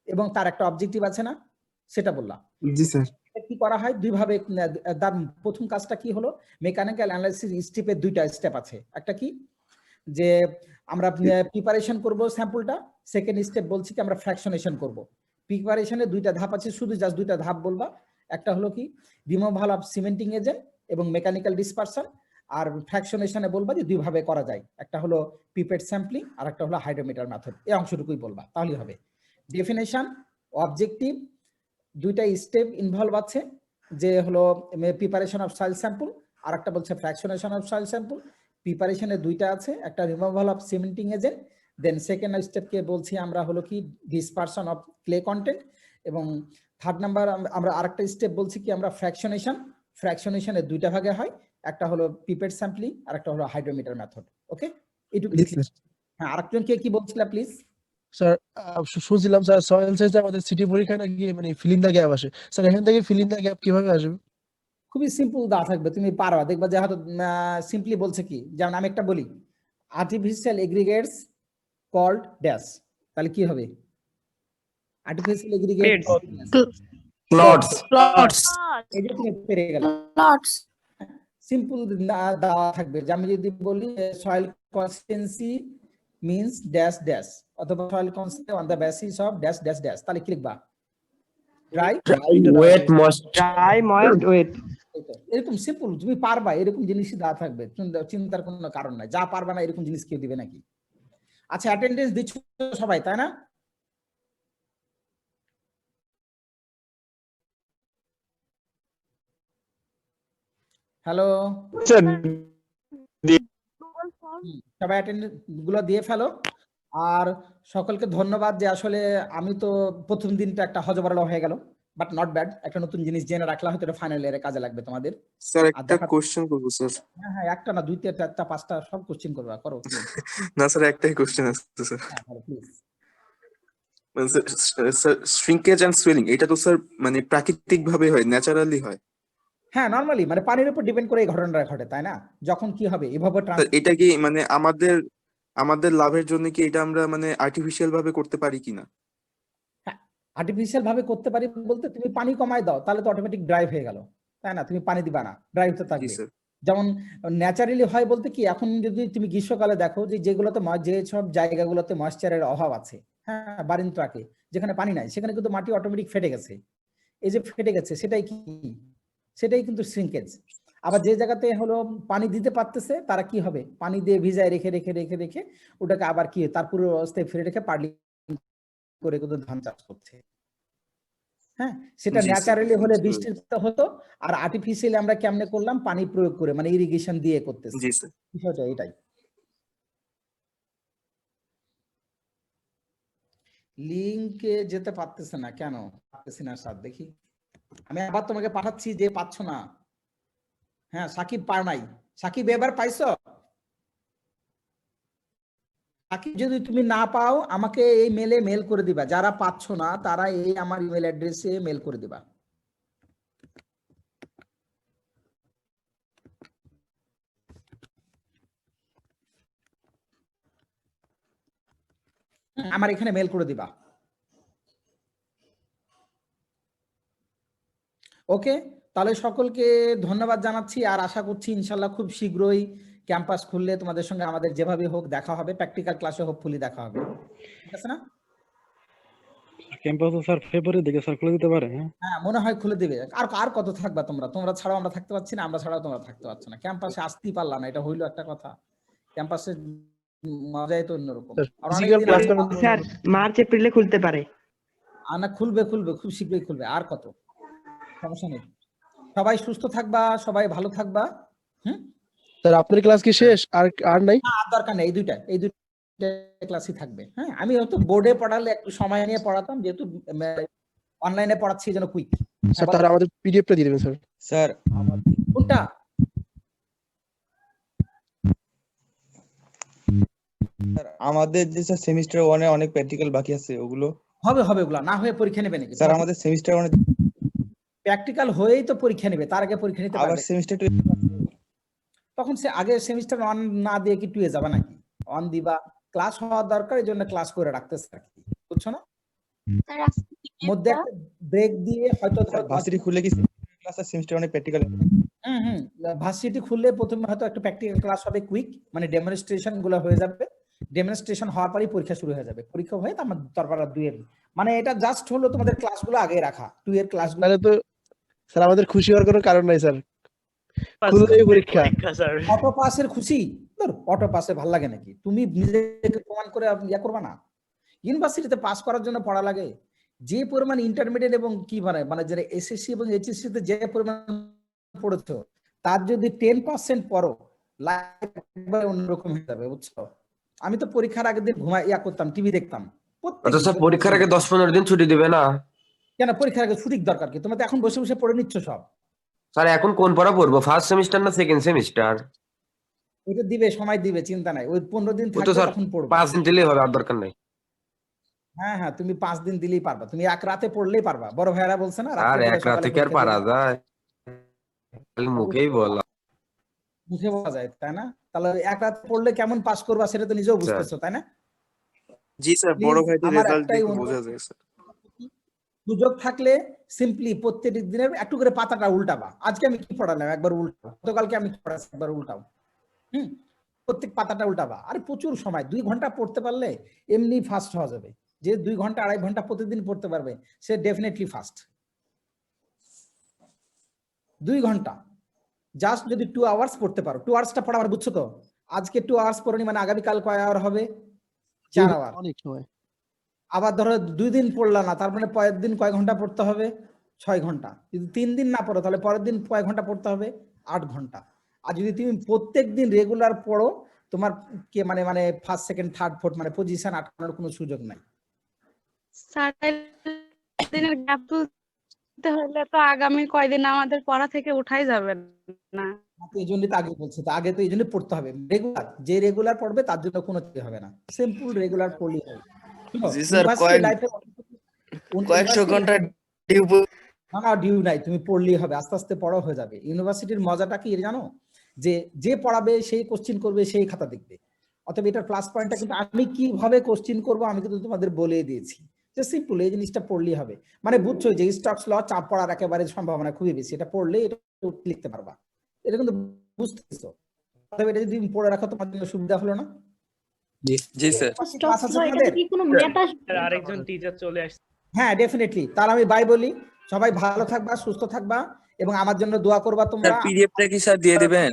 এবং তার একটা অবজেক্টিভ আছে না, সেটা বললা। জি স্যার। কি করা হয় দুই ভাবে, তার প্রথম কাজটা কি হলো, মেকানিক্যাল অ্যানালিসিস স্টেপের 2টা স্টেপ আছে। একটা কি, যে আমরা প্রিপারেশন করব স্যাম্পলটা, সেকেন্ড স্টেপ বলছি কি আমরা ফ্র্যাকশনেশন করব। প্রিপারেশনে 2টা ধাপ আছে, শুধু জাস্ট 2টা ধাপ বলবা। একটা হলো কি রিমুভাল অফ সিমেন্টিং এজেন্ট এবং মেকানিক্যাল ডিসপারশন। আর ফ্র্যাকশনেশনে বলবা যে 2 ভাবে করা যায়, একটা হলো পিপেট স্যাম্পলিং আর একটা হলো হাইড্রোমিটার মেথড। এই অংশটুকুই বলবা, তাহলেই হবে। ডেফিনেশন, অবজেক্টিভ, 2টা স্টেপ ইনভলভ আছে, যে হলো প্রিপারেশন অফ সয়েল স্যাম্পল, আর একটা বলছে ফ্র্যাকশনেশন অফ সয়েল স্যাম্পল। প্রিপারেশনে 2টা আছে, একটা removal of cementing agent, then second স্টেপকে বলছি আমরা হলো কি ডিসপারশন অফ ক্লে কন্টেন্ট, এবং থার্ড নাম্বার আমরা আরেকটা স্টেপ বলছি কি আমরা ফ্র্যাকশনেশন। ফ্র্যাকশনেশনে 2টা ভাগে হয়, একটা হলো পিপেট স্যাম্পলিং আর একটা হলো হাইড্রোমিটার মেথড। ওকে, এইটুকু। হ্যাঁ, আরেকজন কে কি বলছিলা প্লিজ? স্যার শুনছিলাম স্যার সয়েল সায়েন্সে আমাদের সিটি পরীক্ষা নাকি মানে ফিল ইন দ্য গ্যাপ আসে। স্যার এখান থেকে ফিল ইন দ্য গ্যাপ কিভাবে আসবে? খুবই সিম্পল দেওয়া থাকবে, তুমি পারবা, দেখবা যে হয়তো সিম্পলি বলছে কি, যেমন আমি একটা বলি আর্টিফিশিয়াল এগ্রিগেটস কল্ড ড্যাশ, তাহলে কি হবে? Artificial aggregate clods. এই যে তুমি পেরে গেল। সিম্পল দেওয়া থাকবে, যে আমি যদি বলি soil consistency means dash dash, অথবা soil consistency on the basis of dash dash dash, তাহলে কি লিখবা? Dry wet moist. Dry moist wet. এরকম সিম্পল, তুমি পারবা, এরকম জিনিসই দেওয়া থাকবে, চিন্তার কোনো কারণ নাই। যা পারবা না এরকম জিনিস কেউ দিবে নাকি? আচ্ছা, অ্যাটেন্ডেন্স দিচ্ছ সবাই, তাই না? হ্যালো, সবাই অ্যাটেন্ডেন্স গুলো দিয়ে ফেলো। আর সকলকে ধন্যবাদ, যে আসলে আমি তো প্রথম দিনটা একটা হজবরল হয়ে গেল, বাট নট ব্যাড, একটা নতুন জিনিস জেনে রাখলা, হয়তো এটা ফাইনাল ইয়ারে কাজে লাগবে তোমাদের। স্যার একটা কোশ্চেন করব স্যার। হ্যাঁ হ্যাঁ, একটা না, 2টা 4টা 5টা সব কোশ্চেন করবা, করো। না স্যার, একটাই কোশ্চেন আছে স্যার। হ্যাঁ প্লিজ। মানে স্যার শ্রিঙ্কেজ এন্ড সুয়েলিং, এটা তো স্যার মানে প্রাকৃতিক ভাবে হয়, ন্যাচারালি হয়। হ্যাঁ, নরমালি মানে পানির উপর ডিপেন্ড করে এই ঘটনাটা ঘটে, তাই না? যখন কি হবে এভাবে এটা কি মানে আমাদের লাভের জন্য কি এটা আমরা মানে আর্টিফিশিয়াল ভাবে করতে পারি কিনা? আর্টিফিশিয়াল ভাবে করতে পারি বলতে তুমি পানি কমায় দাও, তাহলে তো অটোমেটিক ড্রাই হয়ে গেল, তাই না? তুমি পানি দিবা না, ড্রাই হতে জি থাকবে। স্যার। যেমন ন্যাচারালি হয় বলতে কি, এখন যদি তুমি গ্রীষ্মকালে দেখো যে যেগুলোতে যে সব জায়গাগুলোতে ময়েশ্চারের অভাব আছে, হ্যাঁ, বারিন্দ্রাকে যেখানে পানি নাই, সেখানে কিন্তু মাটি অটোমেটিক ফেটে গেছে। এই যে ফেটে গেছে, সেটাই কি, সেটাই কিন্তু শ্রিঙ্কেজ। আবার যে জায়গাতে হলো পানি দিতে পারতেছে, তারা কি হবে, পানি দিয়ে ভিজায় রেখে রেখে রেখে রেখে ওটাকে আবার কি তার পুরো অবস্থায় ফিরে রেখে পার্লি করে কিন্তু ধান চাষ করছে। হ্যাঁ, সেটা জি স্যার, ন্যাচারালি হলে বুঝতে বৃষ্টির পেরেছি। হতো, আর আর্টিফিশিয়ালি আমরা কেমনে করলাম, পানি প্রয়োগ করে, মানে ইরিগেশন দিয়ে করতেছি। জি স্যার। বিষয়টা এটাই। লিংকে যেতে পারতেছে না কেন? পারতেছি না স্যার, দেখি আমি আবার তোমাকে পাঠাচ্ছি, যে পাচ্ছ না। হ্যাঁ, সাকিব পার নাই। সাকিব এবার পাইছো? সাকিব যদি তুমি না পাও, আমাকে এই মেলে মেল করে দিবা। যারা পাচ্ছ না তারা এই আমার ইমেল অ্যাড্রেসে মেল করে দিবা। আমার এখানে মেল করে দিবা। ওকে, তাহলে সকলকে ধন্যবাদ জানাচ্ছি, আর আশা করছি ইনশাল্লাহ খুব শীঘ্রই ক্যাম্পাস খুললে তোমাদের সঙ্গে আমাদের যেভাবে হোক দেখা হবে, প্র্যাকটিক্যাল ক্লাসে হোপফুলি দেখা হবে, ঠিক আছে না? ক্যাম্পাস তো স্যার ফেব্রুয়ারির দিকে স্যার খুলে দিতে পারে, হ্যাঁ? হ্যাঁ, মনে হয় খুলে দিবে। আর আর কত থাকবা তোমরা? তোমরা ছাড়াও আমরা থাকতে পারছি না, আমরা ছাড়াও তোমরা থাকতে পারছো না। ক্যাম্পাসে আসতেই পারলা না, এটা হইলো একটা কথা। ক্যাম্পাসে মজাই তো অন্যরকম। আর ফিজিক্যাল অনেকদিন ক্লাসটা স্যার মার্চ এপ্রিলে খুলতে পারে। না, খুলবে খুলবে, খুব শীঘ্রই খুলবে। আর কত, সমস্যা নেই। সবাই সুস্থ থাকবা, সবাই ভালো থাকবা। হুম, স্যার আপনার ক্লাস কি শেষ? আর নাই? না, আর দরকার নেই, এই দুইটা ক্লাসই থাকবে। হ্যাঁ, আমি হয়তো বোর্ডে পড়ালে একটু সময় নিয়ে পড়াতাম, যেহেতু অনলাইনে পড়াচ্ছি যেন কুইক। স্যার তাহলে আমাদের পিডিএফটা দিয়ে দেবেন স্যার। স্যার কোনটা? আমাদের যে স্যার সেমিস্টার 1 এ অনেক প্র্যাকটিক্যাল বাকি আছে, ওগুলো হবে হবে, ওগুলা না হয়ে পরীক্ষা নেবে নাকি? স্যার আমাদের সেমিস্টার 1 প্র্যাকটিক্যাল হয়েই তো পরীক্ষা নেবে, তার আগে পরীক্ষা নিতে আবার পারবে? সেমিস্টার 2 তখন সে আগে সেমিস্টার 1 না দিয়ে কি 2 এ যাবা নাকি? 1 দিবা, ক্লাস হওয়া দরকার, এই জন্য ক্লাস করে রাখতেছে আর কি, বুঝছো না? মধ্যে একটা ব্রেক দিয়ে হয়তো ভার্সিটি খুলে কি ক্লাস আর সেমিস্টার 1 এ প্র্যাকটিক্যাল? ভার্সিটি খুললে প্রথমে হয়তো একটা প্র্যাকটিক্যাল ক্লাস হবে কুইক, মানে ডেমনস্ট্রেশন গুলো হয়ে যাবে। ডেমনস্ট্রেশন হওয়ার পরেই পরীক্ষা শুরু হয়ে যাবে। পরীক্ষা হয়ে তারপর 2 এর, মানে এটা জাস্ট হলো তোমাদের ক্লাসগুলো আগে রাখা, 2 এর ক্লাসগুলো। তাহলে তো স্যার আমাদের খুশি হওয়ার কোনো কারণ নাই স্যার, খুললেই পরীক্ষা। অটো পাসের খুশি? অটো পাসে ভাল লাগে নাকি? তুমি নিজেকে প্রমাণ করে ইয়া করবা না? ইউনিভার্সিটিতে পাস করার জন্য পড়া লাগে। যে পরিমাণ ইন্টারমিডিয়েট এবং কি মানে যারা এসএসসি এবং এইচএসসি তে যে পরিমাণ পড়েছো, তার যদি 10% পড়ো, লাইফ একবার অন্যরকম হয়ে যাবে, বুঝছো? আমি তো পরীক্ষার আগের দিন ইয়া করতাম, টিভি দেখতাম। আচ্ছা স্যার, পরীক্ষার আগে 10-15 দিন ছুটি দিবে না? কেন পরীক্ষার আগে ছুটির দরকার কি? তোমরা তো এখন বসে বসে পড়ে নিচ্ছ সব। স্যার এখন কোন পড়া পড়বো, ফার্স্ট সেমিস্টার না সেকেন্ড সেমিস্টার? ওইটা দিবে, সময় দিবে, চিন্তা নাই। ওই 15 দিন ও তো থাকবে, স্যার তখন পড়বে। 5 দিন দিলেই হবে, আর দরকার নাই। হ্যাঁ হ্যাঁ, তুমি 5 দিন দিলেই পারবা, তুমি এক রাতে পড়লেই পারবা। বড় ভাইরা বলছে না, আর রাতে এক রাতে কি আর পারা যায়? খালি মুখেই বলা। মুখে বলা যায়, তাই না? তাহলে এক রাতে পড়লে কেমন পাস করবা সেটা তো নিজেও বুঝতেছো, তাই না? জি স্যার, বড় ভাইদের আমার রেজাল্ট একটাই দেখে বোঝা যায় স্যার। সুযোগ থাকলে সিম্পলি প্রত্যেক দিনের একটু করে পাতাটা উল্টাবা। আজকে আমি কি পড়ালাম একবার উল্টাও, গতকালকে আমি কি পড়াচ্ছি একবার উল্টাও। প্রত্যেক পাতাটা উল্টাবা। আর প্রচুর সময়, 2 ঘন্টা পড়তে পারলে এমনি ফাস্ট হওয়া যাবে। যে 2 ঘন্টা 2.5 ঘন্টা প্রতিদিন পড়তে পারবে, সে ডেফিনেটলি ফাস্ট। 2 ঘন্টা জাস্ট যদি 2 আওয়ার্স পড়তে পারো, 2 আওয়ার্সটা পড়া আমার, বুঝছো তো? আজকে 2 আওয়ার্স পড়নি মানে আগামীকাল কয় আওয়ার হবে? 4 আওয়ার। অনেক সময়। আবার ধরো 2 দিন পড়লা না, তার মানে পরের দিন কয় ঘন্টা পড়তে হবে? 6 ঘন্টা। যদি 3 দিন না পড়ো, তাহলে পরের দিন কয় ঘন্টা পড়তে হবে? 8 ঘন্টা। আর যদি তুমি প্রত্যেক দিন রেগুলার পড়ো, তোমার কে মানে ফার্স্ট সেকেন্ড থার্ড ফোর্থ মানে পজিশন আটকানোর কোনো সুযোগ নাই। দিনের গ্যাপ তুলতে হলে তো আগামী কয়দিন আমাদের পড়া থেকে উঠাই যাবে না। এই জন্যই তো আগে বলছি, তো আগে তো এই জন্যই পড়তে হবে রেগুলার। যে রেগুলার পড়বে তার জন্য কোনো কিছু হবে না, সিম্পল রেগুলার পড়লেই হবে। জি স্যার, কয়েকশো ঘন্টা ডিউ না ডিউ নাই, তুমি পড়লেই হবে, আস্তে আস্তে পড়া হয়ে যাবে। ইউনিভার্সিটির মজাটা কি জানো? যে পড়াবে সেই কোশ্চিন করবে, সেই খাতা দেখবে। অতএব এটার প্লাস পয়েন্টটা কিন্তু আমি কিভাবে কোশ্চিন করব আমি কিন্তু তোমাদের বলে দিয়েছি। যে সিম্পল এই জিনিসটা পড়লেই হবে, মানে বুঝছো যে স্টকস ল চাপ পড়ার একেবারে সম্ভাবনা খুবই বেশি, এটা পড়লে এটা লিখতে পারবা, এটা কিন্তু বুঝতেছো। তবে এটা যদি পড়ে রাখো তোমার জন্য সুবিধা হলো না? জি স্যার। স্টকস ল এটা কি কোনো ম্যাথ আসবে? আরেকজন টিচার চলে আসছে। হ্যাঁ ডেফিনেটলি। তাহলে আমি বাই বলি, সবাই ভালো থাকবা, সুস্থ থাকবা এবং আমার জন্য দোয়া করবা তোমরা। পিডিএফটা কি স্যার দিয়ে দিবেন?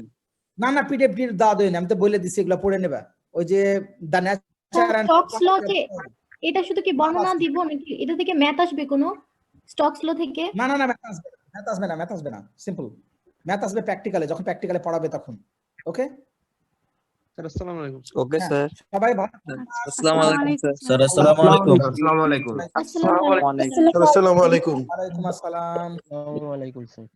না না, পিডিএফ দাও দেন, আমি তো বলে দিছি এগুলো পড়ে নেবা। ওই যে দ্য ন্যাচার এন্ড স্টকস ল কে এটা শুধু কি বর্ণনা দিব নাকি এটা থেকে ম্যাথ আসবে কোনো স্টকস ল থেকে? না না না, ম্যাথ আসবে না, সিম্পল ম্যাথ আসবে প্র্যাকটিক্যালে, যখন প্র্যাকটিক্যালে পড়াবে তখন। ওকে স্যার আসসালামু আলাইকুম। Okay sir. সবাই ভালো। আসসালামু আলাইকুম স্যার। স্যার আসসালামু আলাইকুম। আসসালামু আলাইকুম। আসসালামু আলাইকুম। আসসালামু আলাইকুম। ওয়ালাইকুম আসসালাম। আসসালামু আলাইকুম স্যার।